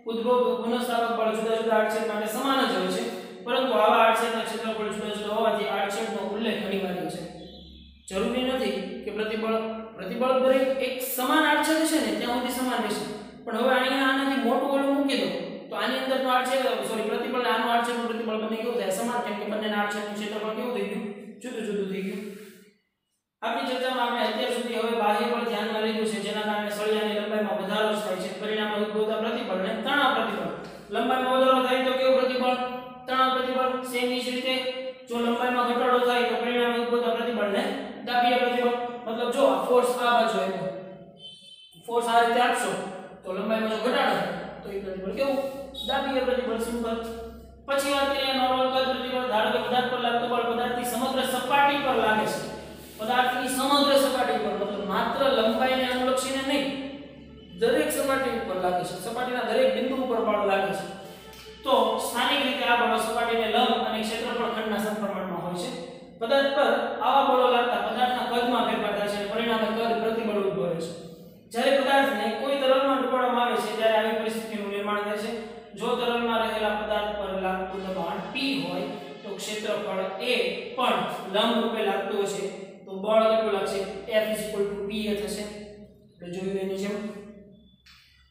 ઉદ્ભવતું પુનઃસ્થાપક બળ જુદા જુદા આડછેદ માટે સમાન જ હોય છે, પરંતુ આવા આડછેદના ક્ષેત્રફળ જુદા જુદા હોવાથી આડછેદનો ઉલ્લેખ અનિવાર્ય છે. પ્રતિબળ દરેક એક સમાન આડછેદ છે ને ત્યાં સુધી સમાન રહેશે, પણ હવે અહીંયા આનાથી મોટું ઓલું મૂકી દો તો આની અંદરનો આડછેદ પ્રતિબળ આનું આડછેદનું પ્રતિબળ બંને કેવું થાય? સમાન, કેમ કે બંનેના આડછેદનું ક્ષેત્રફળ કેવું થઈ ગયું? જુદું જુદું થઈ ગયું. આપણી ચર્ચામાં આપણે અત્યાર સુધી હવે બાહ્ય બળ ધ્યાનમાં લીધું છે, જેના કારણે સળિયાની લંબાઈમાં વધારો થાય છે, પરિણામે ઉદ્ભવતા પ્રતિબળને તણાવ પ્રતિબળ. લંબાઈમાં વધારો થાય તો કેવું પ્રતિબળ? તણાવ પ્રતિબળ. સેમ જ રીતે જો લંબાઈમાં ઘટાડો થાય તો પરિણામે ઉદ્ભવતા પ્રતિબળને દાબીય પ્રતિબળ. મતલબ જો આ ફોર્સ આ બાજુ આવ્યો, ફોર્સ આ રીતે આપશો તો લંબાઈમાં જો ઘટાડો તો એ પ્રતિબળ કેવું? દાબીય પ્રતિબળ. સિમ્પલ. પછી વાત કરીએ નોર્મલ કદ પ્રતિબળ. ધારો કે પદાર્થ પર લાગતું બળ પદાર્થની સમગ્ર સપાટી પર લાગે છે. પદાર્થની સમગ્ર સપાટી પર, મતલબ માત્ર લંબાઈને અનુલક્ષીને નહીં, દરેક સપાટી ઉપર લાગે છે, સપાટીના દરેક બિંદુ ઉપર બળ લાગે છે. તો સ્થાનિક રીતે આ બળો સપાટીને લંબ અને ક્ષેત્રફળ ખંડના સમપ્રમાણમાં હોય છે. પદાર્થ પર આવા બળો લાગતા પદાર્થના કદમાં ફેરફાર થાય છે અને પરિણામે કદ પ્રતિબળ ઉદ્ભવે છે. જ્યારે પદાર્થને કોઈ તરલમાં ડૂબાડવામાં આવે છે ત્યારે આવી પરિસ્થિતિનું નિર્માણ થાય છે. જો તરલમાં રહેલા પદાર્થ પર લાગતું દબાણ P હોય તો ક્ષેત્રફળ A પણ લંબ રૂપે લાગતું હશે તો બળ કેટલું લાગશે? F = PA થશે. આપણે જોયું એની જેમ.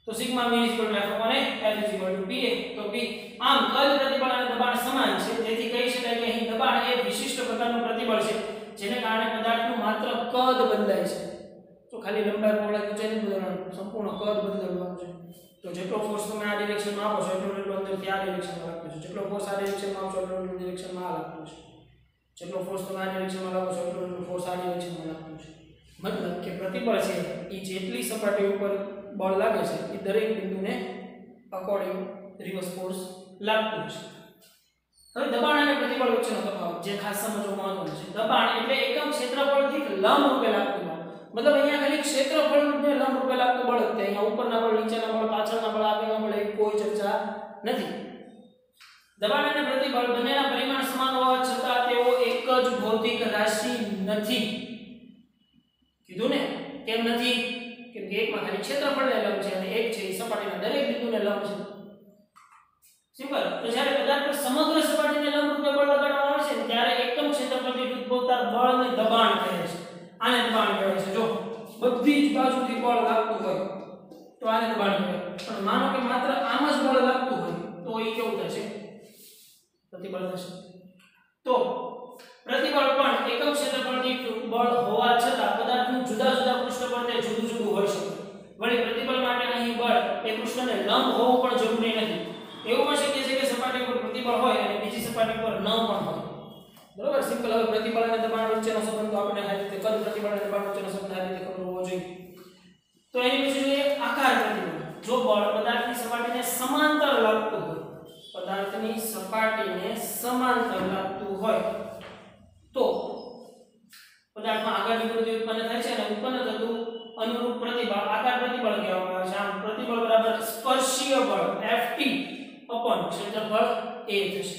તો sigma V = F / F = PA. તો P આમ કદ પ્રતિબળ અને દબાણ સમાન છે, તેથી કહી શકાય કે અહીં દબાણ એ વિશિષ્ટ પ્રકારનું પ્રતિબળ છે જેને કારણે પદાર્થનું માત્ર કદ બદલાય છે. તો ખાલી લંબાઈ પહોળાઈ ઊંચાઈ બદલવાનું, સંપૂર્ણ કદ બદલવાનું છે. તો જેટલો ફોર્સ તમે આ ડિરેક્શનમાં આપો છો એટલો અંદરથી આ ડિરેક્શનમાં લાગતો છે, જેટલો ફોર્સ આ ડિરેક્શનમાં આપશો એટલો ડિરેક્શનમાં આ લાગતો છે, જેટલો ફોર્સ તમે આ ડિરેક્શનમાં લાગો છો એટલો ફોર્સ આ ડિરેક્શનમાં લાગતો છે. મતલબ કે પ્રતિબળ છે એ જેટલી સપાટી ઉપર બળ લાગે છે એ દરેક બિંદુને અકોર્ડિંગ રિવર્સ ફોર્સ લાગતું છે. હવે દબાણ અને પ્રતિબળ વચ્ચેનો તફાવત જે ખાસ સમજવું મહત્વનું છે. દબાણ એટલે એકમ ક્ષેત્રફળ દીઠ લંબ રૂપે લાગતું બળ. મતલબ અહીંયા ખાલી ક્ષેત્રફળને લંબ રૂપે લાગતું બળ જ છે. અહીંયા ઉપરના બળ, નીચેના બળ, પાછળના બળ, આગળના બળ એવી કોઈ ચર્ચા નથી. દબાણ અને પ્રતિબળ બંનેના પરિમાણ સમાન હોવા છતાં તેઓ એક જ ભૌતિક રાશિ નથી. કીધું ને કેમ નથી? કેમ કે એકમાં ખાલી ક્ષેત્રફળને લંબ છે અને એક છે એ સપાટીના દરેક બિંદુને લંબ છે. સિમ્પલ. તો જ્યારે પદાર્થ પર સમગ્ર સપાટીને લંબ રૂપે બળ લગાડવામાં આવે છે ત્યારે એકમ ક્ષેત્રફળથી ઉદ્ભવતા બળને દબાણ કહે છે. આને દબાણ કહેવાય છે. જો બધી જ બાજુથી બળ લાગતું હોય તો આને દબાણ કહેવાય. પણ માનો કે માત્ર આમ જ બળ લાગતું હોય તો એ કેવું થશે? પ્રતિબળ થશે. તો પ્રતિબળ પણ એકમ ક્ષેત્રફળથી બળ હોવા છતાં પદાર્થનું જુદા જુદા પૃષ્ઠ પર તે જુદું જુદું હોઈ શકે. વળી પ્રતિબળ માટે અહીં બળ એ પૃષ્ઠને લંબ હોવું પણ જરૂરી નથી. એવું પણ શક્ય છે કે સપાટી પર પ્રતિબળ હોય અને બીજી સપાટી પર ન પણ હોય. બરોબર. સિમ્પલ. હવે પ્રતિબળ અને દબાણ વચ્ચેનો સંબંધ આપણે આ રીતે કદ પ્રતિબળ અને દબાણ વચ્ચેનો સંબંધ આ રીતે ખબર હોવો જોઈએ. તો એની પછી જોઈએ આકાર પ્રતિબળ. જો બળ પદાર્થની સપાટીને સમાંતર લાગતું હોય, પદાર્થની સપાટીને સમાંતર લાગતું હોય તો પદાર્થમાં આકાર વિકૃતિ ઉત્પન્ન થાય છે અને ઉત્પન્ન થતું અનુરૂપ પ્રતિબળ આકાર પ્રતિબળ કહેવામાં આવે છે. આમ પ્રતિબળ બરાબર સ્પર્શીય બળ Ft upon ક્ષેત્રફળ A થશે.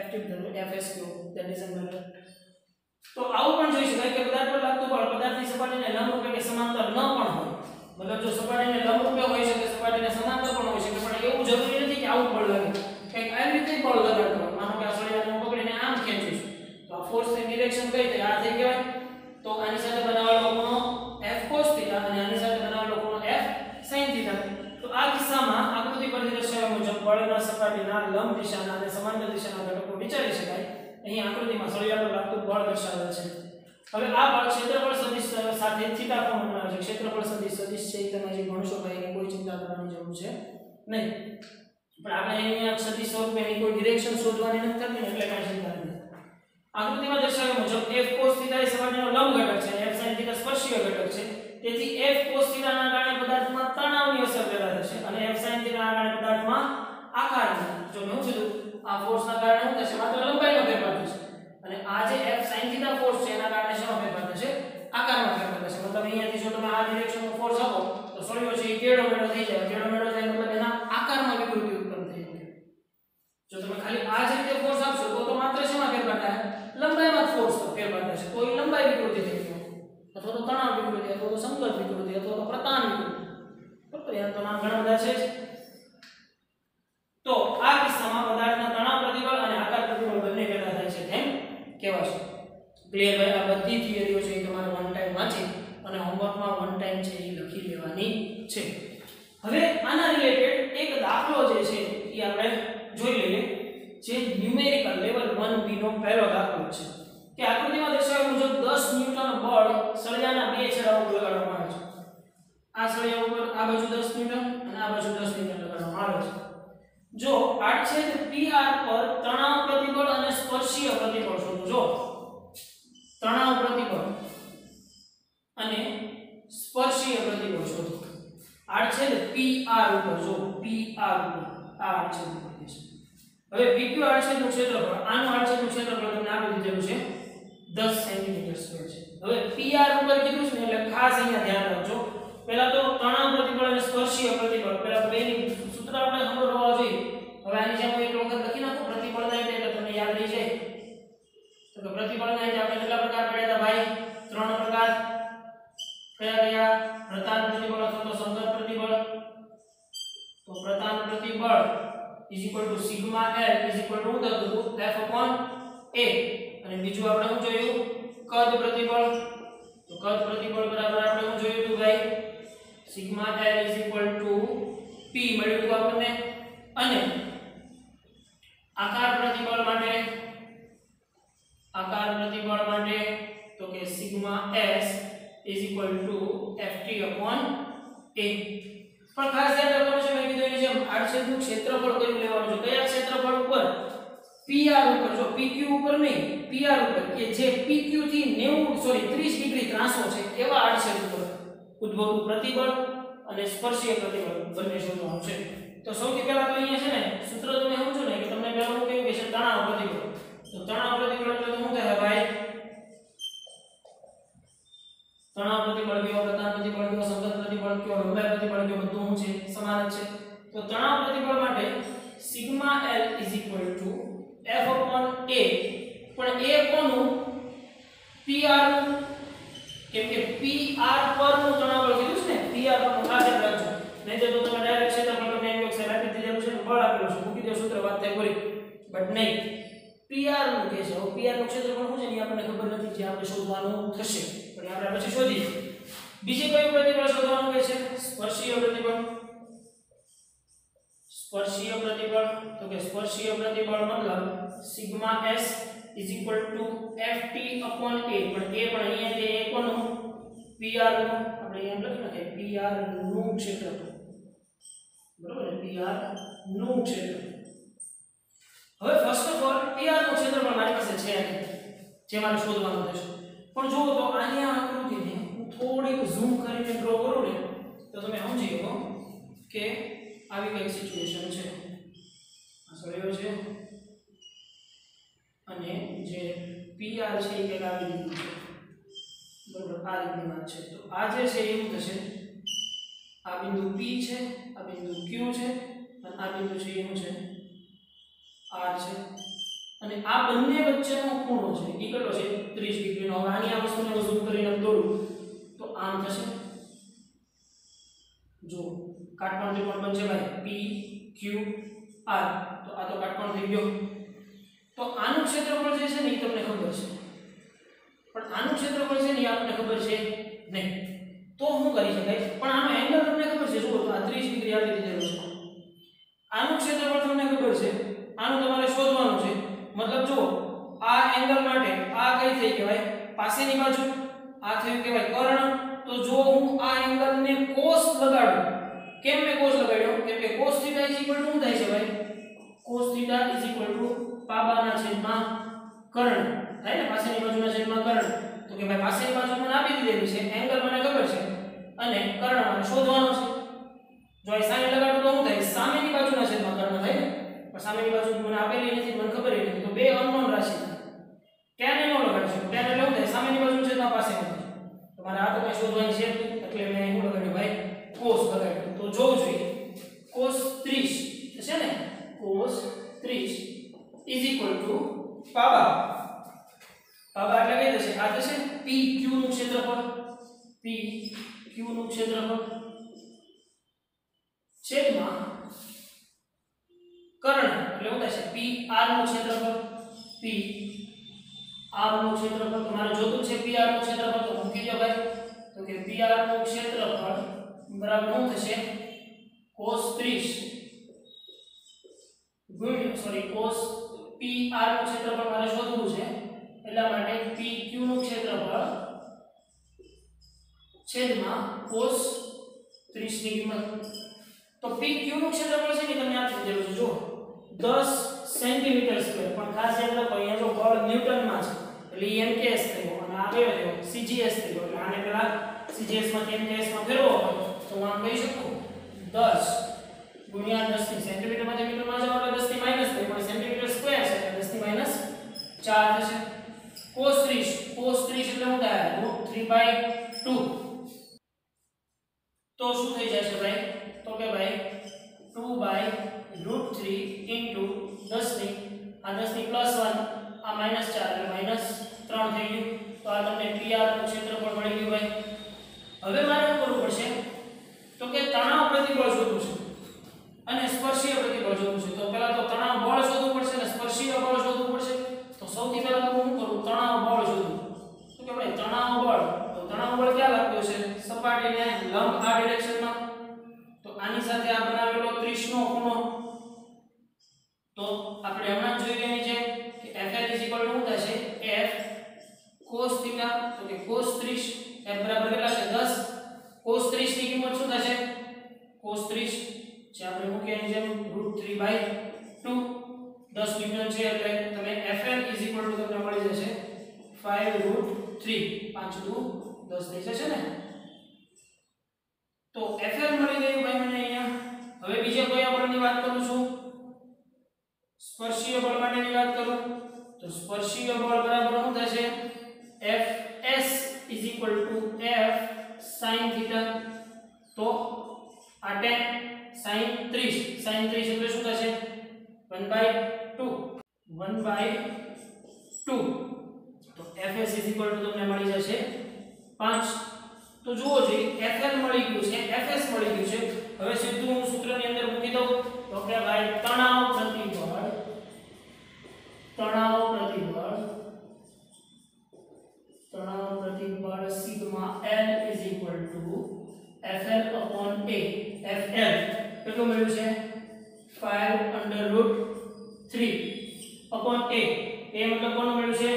Ft Fs that is matter. તો આવું પણ જોઈ શકાય કે પદાર્થ પર લાગતું બળ પદાર્થની સપાટીને લંબ રૂપે કે સમાંતર ન પણ હોય. મતલબ જો સપાટીને લંબ રૂપે હોઈ શકે, સપાટીને સમાંતર પણ હોઈ શકે, પણ એવું જરૂરી નથી કે આવું બળ લાગે. કંઈક આવી રીતે બળ લગાડતો હોય. માનો કે આ સળિયાને હું પકડીને આમ ખેંચું છું તો આ ફોર્સની ડિરેક્શન કઈ થાય? આ થઈ કહેવાય. તો આની સાથે બનાવેલો ખૂણો F cos θ અને આની સાથે બનાવેલો ખૂણો F sin θ. તો આ કિસ્સામાં આકૃતિ પરથી દર્શાવ્યા મુજબ બળના સપાટીના લંબ દિશાના અને સમાંતર દિશાના ઘટકો વિચારી શકાય. અહીં આકૃતિમાં સળિયા પર લાગતું બળ દર્શાવેલ છે. હવે આ બળ ક્ષેત્રફળ સદિશ સાથે થીટા કોણ બનાવે છે. ક્ષેત્રફળ સદિશ છે તમે જે ગણશો ભાઈ એની કોઈ ચિંતા કરવાની જરૂર છે નહીં. પણ આપણે અહીંયા સદિશ સ્વરૂપે એની કોઈ ડિરેક્શન શોધવાની નથી થતી એટલે કાંઈ ચિંતા નથી. આકૃતિમાં દર્શાવ્યા મુજબ F cos θ એ સપાટીનો લંબ ઘટક છે, F sin θ સ્પર્શીય ઘટક છે. તેથી F cos θ ના કારણે પદાર્થમાં તણાવની અસર પેદા થશે અને F sin θ ના કારણે પદાર્થમાં આકારની, જો મેં કીધું આ ફોર્સના કારણે શું થશે? માત્ર લંબાઈનો ફેરફાર થશે. અને આ જે F sin θ ફોર્સ છે એના કારણે શેનો ફેરફાર થશે? આકારમાં ફેરફાર થશે. મતલબ અહીંયાથી જો તમે આ ડિરેક્શનમાં ફોર્સ આપો તો સળિયો છે એ ટેઢો મેઢો થઈ જાય. ટેઢો મેઢો થાય મતલબ એના આકારમાં વિકૃતિ ઉત્પન્ન થઈ જાય. જો તમે ખાલી આ જ રીતે ફોર્સ આપશો તો માત્ર શેમાં ફેરફાર થાય? લંબાઈમાં ફોર્સ ફેરફાર થશે. તો એ લંબાઈ વિકૃતિ થઈ ગઈ, અથવા તો તણાવ વિકૃતિ, અથવા તો સંકલ્પ વિકૃતિ, અથવા તો પ્રતાન વિકૃતિ. બરાબર. યાર તો નામ ઘણા બધા છે. તો આ કિસ્સામાં પદાર્થના તણાવ પ્રતિબળ અને આકાર પ્રતિબળ બંને પેદા થાય છે તેમ કહેવાશે. ક્લિયર ભાઈ? આ બધી થિયરીઓ છે એ તમારે વન ટાઈમ વાંચી અને હોમવર્કમાં n છે એ લખી લેવાની છે। હવે આના રિલેટેડ એક દાખલો જે છે એ આપણે જોઈ લઈએ, જે ન્યુમેરિકલ લેવલ 1B નો પહેલો દાખલો છે કે આકૃતિમાં દર્શાવ્યા મુજબ 10 ન્યૂટન બળ સળિયાના બે છેડા ઉપર લગાડવામાં આવે છે। આ સળિયા ઉપર આ બાજુ 10 ન્યૂટન અને આ બાજુ 10 ન્યૂટન લગાડવામાં આવે છે। જો આડછેદ PR પર તણાવ પ્રતિબળ અને સ્પર્શીય પ્રતિબળ શોધો। જો તણાવ પ્રતિબળ અને સ્પર્શીય પ્રતિબળ શોધો। આડછેદ PR ઉપર, જો PR ઉપર આ આડછેદ ઉપર છે। હવે PQ આડછેદનું ક્ષેત્રફળ, આનું આડછેદનું ક્ષેત્રફળ તમને આપી દીધેલું છે 10 સેન્ટીમીટર સ્ક્વેર છે। હવે PR ઉપર કીધું છે ને એટલે ખાસ અહીંયા ધ્યાન રાખજો। પહેલા તો તણાવ પ્રતિબળ અને સ્પર્શીય પ્રતિબળ, પહેલા બેની સૂત્ર આપણે ખબર હોવા જોઈએ। હવે આની જેમ એક વખત લખી નાખો પ્રતિબળના એટલે તમને યાદ રહી જાય। તો પ્રતિબળના એટલે આપણે કેટલા પ્રકાર પડ્યા હતા ભાઈ? 3 પ્રકાર। કયા કયા? પ્રતાપ પ્રતિબળ અથવા તો સંગત પ્રતિબળ। તો પ્રતાપ પ્રતિબળ સિગ્મા L શું થતું હતું? F/A। અને બીજું આપણે શું જોયું? કદ પ્રતિબળ। તો કદ પ્રતિબળ બરાબર આપણે શું જોયું હતું ભાઈ? સિગ્મા L P મળ્યું હતું આપણને। અને આકાર પ્રતિબળ માટે તો કે સિગ્મા S Ft/A। પણ ખાસ ધ્યાન રાખવાનું છે, મેં કીધું એની જેમ આડછેદનું ક્ષેત્રફળ કયું લેવાનું છે? કયા ક્ષેત્રફળ ઉપર? PR ઉપર। જો PQ ઉપર નહીં, PR ઉપર, કે જે PQ થી 30 ડિગ્રી ત્રાસો છે એવા આડછેદ ઉપર ઉદ્ભવતું પ્રતિબળ અને સ્પર્શીય પ્રતિબળ બંને શોધવાનું છે। તો સૌથી પહેલા તો અહીંયા છે ને સૂત્ર તમે સમજો ને કે તમને પહેલા હું કહ્યું કે છે તણાવ પ્રતિબળ। તો તણાવ પ્રતિબળ એટલે શું થાય ભાઈ? તણાવ પ્રતિબળ કયો, પ્રતાપ પ્રતિબળ કયો, સંગત પ્રતિબળ કયો, લંબાઈ પ્રતિબળ કયો, બધું શું છે? સમાન જ છે। તો તણાવ પ્રતિબળ માટે સિગ્મા L F/A। પણ એ કોનું? PR નું, કેમ કે PR પરનું તણાવ બળ કીધું છે ને, PR પરનું ખાસ યાદ રાખજો। નહીં તો તમે ડાયરેક્ટ ક્ષેત્રફળ તમને એમ કે આપી દીધેલું છે, બળ આપેલું છે, મૂકી દો સૂત્ર, વાત થાય પૂરી। બટ નહીં, PR નું કે છે। હવે PR નું ક્ષેત્રફળ શું છે એ આપણને ખબર નથી, જે આપણે શોધવાનું થશે, પણ આપણે પછી શોધીએ। બીજી કયું પ્રતિબળ શોધવાનું કે છે? સ્પર્શીય પ્રતિબળ। સ્પર્શીય પ્રતિબળ તો કે સ્પર્શીય પ્રતિબળ મતલબ સિગ્મા S Ft/A। પણ એ પણ અહીંયા જે એ કોનું? PR નું, આપણે અહીંયા લખી નાખીએ PR નું ક્ષેત્રફળ, બરોબર ને? PR નું ક્ષેત્રફળ। હવે ફર્સ્ટ ઓફ ઓલ PR નું ક્ષેત્રફળ મારી પાસે છે જે મારે શોધવાનું થશે। પણ જો તો આની આ આકૃતિને હું થોડીક ઝૂમ કરીને ડ્રો કરું ને તો તમે સમજી શકો કે આવી કઈ સિચ્યુએશન છે। આ સળિયો છે અને જે PR છે એ કંઈક આવી રીતનું છે, બરોબર? આ રીતની વાત છે। તો આ જે છે એવું થશે, આ બિંદુ P છે, આ બિંદુ Q છે અને આ બિંદુ છે એવું છે R છે, અને આ બંને વચ્ચેનો ખૂણો છે એ કેટલો છે? 30 ડિગ્રીનો। હવે આની આ વસ્તુને હું ઝૂમ કરીને દોરું તો આમ થશે। જો કાટકોણ ત્રિકોણ બનશે ભાઈ PQR, તો આ તો કાટકોણ થઈ ગયો। તો આનું ક્ષેત્રફળ જે છે ને એ તમને ખબર છે, પણ આનું ક્ષેત્રફળ છે ને એ આપણને ખબર છે નહીં। તો શું કરી શકાય? પણ આનો એંગલ તમને ખબર છે, જુઓ તો આ 30 ડિગ્રી આપી દીધેલું છે। આનું ક્ષેત્રફળ તમને ખબર છે, આનું તમારે શોધવાનું છે। મતલબ જુઓ આ એંગલ માટે આ કઈ થઈ કહેવાય? પાસેની બાજુ। આ થયું કહેવાય કર્ણ। તો જો હું આ એંગલને cos લગાડું, કેમ મેં cos લગાડ્યો? કેમ કે cos θ શું થાય છે ભાઈ? cos θ પાબાના છેદમાં કર્ણ થાય ને, પાસેની બાજુના છેદમાં કર્ણ। તો કે ભાઈ પાસેની બાજુ મને આપી દીધેલી છે, એંગલ મને ખબર છે અને કર્ણ મને શોધવાનો છે। જો આ સામે લગાડું તો શું થાય? સામેની બાજુના છેદમાં કર્ણ થાય ને, પણ સામેની બાજુ મને આપેલી નથી, મને ખબર નથી, તો બે અનનોન રાશિ થાય। tan નો લગાડી શકું, tan એટલે શું થાય? સામેની બાજુનું છેદમાં પાસેની બાજુ। તો મારે આ તો કઈ શોધવાની છે એટલે મેં શું લગાડ્યું ભાઈ? cos લગાડ્યું। તો જોવું જોઈએ cos 30 છે ને, cos 30 પાબા। પાબા એટલે કઈ થશે? આ થશે PQ નું ક્ષેત્રફળ, PQ નું ક્ષેત્રફળ છેદમાં કર્ણ એટલે શું થશે? PR નું ક્ષેત્રફળ, PR નું ક્ષેત્રફળ। તમારે જોતું છે PR નું ક્ષેત્રફળ, તો મૂકી દો ભાઈ તો કે PR નું ક્ષેત્રફળ બરાબર શું થશે cos 30 cos PR નું ક્ષેત્રફળ મારે શોધવું છે એટલા માટે PQ નું ક્ષેત્રફળ છેદમાં cos 30 ની કિંમત તો PQ નું ક્ષેત્રફળ છે ને તમને આપી દીધેલું છે જો 10 સેન્ટીમીટર સ્ક્વેર પણ ખાસ યાદ રાખો અહીંયા જો બળ ન્યૂટનમાં છે એટલે MKS થયો અને આ કયો થયો CGS થયો એટલે આને પેલા CGS માંથી MKS માં ફેરવો તો હું આમ કહી શકું 10 ગુણ્યા 10 ની સેન્ટીમીટર માંથી મીટરમાં જાવ એટલે 10 ની માઈનસ થાય પણ સેન્ટીમીટર સ્ક્વેર છે એટલે 10 ની માઈનસ 4 થશે cos 30 એટલે શું થાય √3/2 તો શું થઈ જશે ભાઈ તો કે ભાઈ 2/√3 into 10 ની આ 10 ની +1 આ -4 એટલે -3 થઈ ગયું તો આ તમને PR નું ક્ષેત્રફળ મળી ગયું ભાઈ હવે મારે શું કરવું પડશે તો કે તણાવ પ્રતિબળ શોધવું છે અને સ્પર્શીય પ્રતિબળ શોધવું છે તો પહેલા તો તણાવ બળ શોધવું પડશે અને સ્પર્શીય બળ શોધવું પડશે તો સૌથી પહેલા તો હું કરું તણાવ બળ શોધું તો કે ભાઈ તણાવ બળ ક્યાં લાગતું છે સપાટીને લંબ આ ડિરેક્શનમાં તો આની સાથે આ બનાવેલો 30 નો ખૂણો તો આપણે હમણાં જોઈ ગયા છે કે FL શું થશે F cos θ તો કે cos 30 F બરાબર કેટલા છે 10 cos 30 ની કિંમત શું થશે cos 30 જે આપણે મૂક્યાની જેમ √3/2 10 ન્યૂટન છે એટલે તમે FL તમને મળી જશે 5√3 5 દુ 10 થઈ જશે ને તો FL મળી ગયું ભાઈ મને અહીંયા હવે બીજા કયા બળની વાત કરું છું સ્પર્શીય બળ માટેની વાત કરું તો સ્પર્શીય બળ બરાબર શું થશે Fs F sin θ તો આ tan sin 30 એટલે શું થશે 1/2 તો Fs તમને મળી જશે 5 તો જુઓ જોઈએ Fl મળી ગયું છે Fs મળી ગયું છે હવે સીધું હું સૂત્રની અંદર મૂકી દઉં તો કે ભાઈ તણાવ પ્રતિબળ સિગ્મા L FL/A FL કેટલું મળ્યું છે 5√3 upon A મતલબ કોનું મળ્યું છે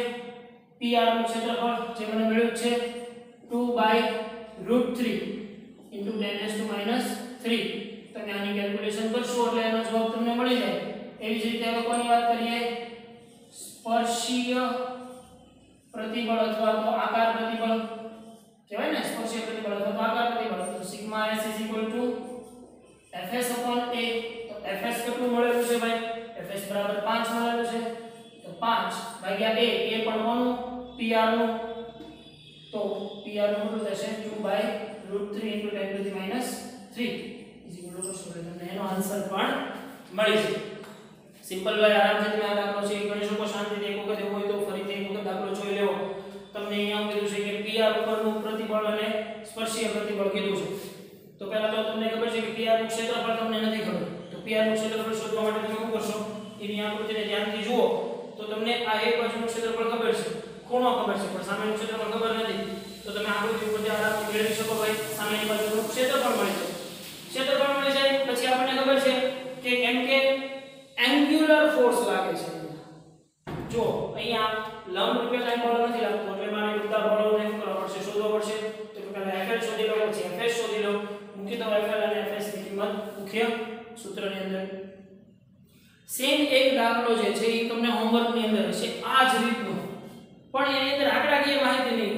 PR નું ક્ષેત્રફળ જે મને મળ્યું છે 2/√3 into 10⁻³ તમે આની કેલ્ક્યુલેશન કરશો એટલે એનો જવાબ તમને મળી જાય એવી જ રીતે હવે કોની વાત કરીએ સ્પર્શીય પ્રતિબળ અથવા તો આકાર પ્રતિબળ કહેવાય ને સ્પર્શીય પ્રતિબળ અથવા તો આકાર પ્રતિબળ તો સિગ્મા S Fs/A તો Fs કેટલું મળેલું છે ભાઈ Fs બરાબર 5 મળેલું છે તો 5/A એ પણ કોનું PR નું તો PR નું કેટલું થશે 2/√3 into 10⁻³ તમને એનો આન્સર પણ મળી જશે સિમ્પલ ભાઈ આરામથી તમે આ દાખલો છે ગણી શકો શાંતિથી એક વખત એવું હોય તો ફરીથી એક વખત દાખલો જોઈ લેવો તમને અહીંયા કીધું છે કે PR ઉપરનું પ્રતિબળ અને સ્પર્શીય પ્રતિબળ કીધું છે તો પહેલા તો તમને ખબર છે કે PR નું ક્ષેત્રફળ તમને નથી ખબર તો PR નું ક્ષેત્રફળ શોધવા માટે તમે શું કરશો એની આકૃતિને ધ્યાનથી જુઓ તો તમને આ એક બાજુનું ક્ષેત્રફળ ખબર છે ખૂણો ખબર છે પણ સામેનું ક્ષેત્રફળ ખબર નથી તો તમે આકૃતિ ઉપરથી આરામથી મેળવી શકો ભાઈ સામેની બાજુનું ક્ષેત્રફળ મળી જાય પછી આપણને ખબર છે કે કેમ કે એન્ગ્યુલર ફોર્સ લાગે છે જો અહીંયા લંબ રૂપે કાંઈ બળ નથી લાગતું એટલે મારે બધા બળોને શું કરવા પડશે શોધવા પડશે તો પહેલા FL શોધી લો પછી Fs શોધી લો મૂકી દો FL અને Fs ની કિંમત મુખ્ય સૂત્રની અંદર સેમ એક દાખલો જે છે એ તમને હોમવર્કની અંદર હશે આ જ રીતનો પણ એની અંદર આંકડાકીય માહિતી નહીં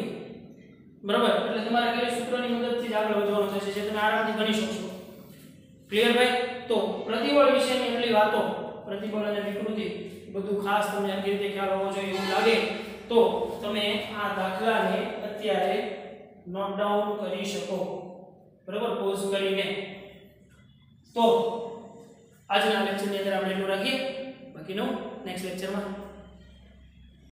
બરાબર એટલે તમારે ખાલી સૂત્રની મદદથી જ આગળ વધવાનું થશે જે તમે આરામથી ગણી શકશો ક્લિયર ભાઈ તો પ્રતિબળ વિશેની એટલી વાતો પ્રતિબળ અને વિકૃતિ બધું ખાસ તમને આ રીતે ખ્યાલ હોવો જોઈએ એવું લાગે તો તમે આ દાખલાને અત્યારે નોટ ડાઉન કરી શકો બરાબર પોઝ કરીને તો આજના લેક્ચરની અંદર આપણે એટલું રાખીએ બાકીનું નેક્સ્ટ લેક્ચરમાં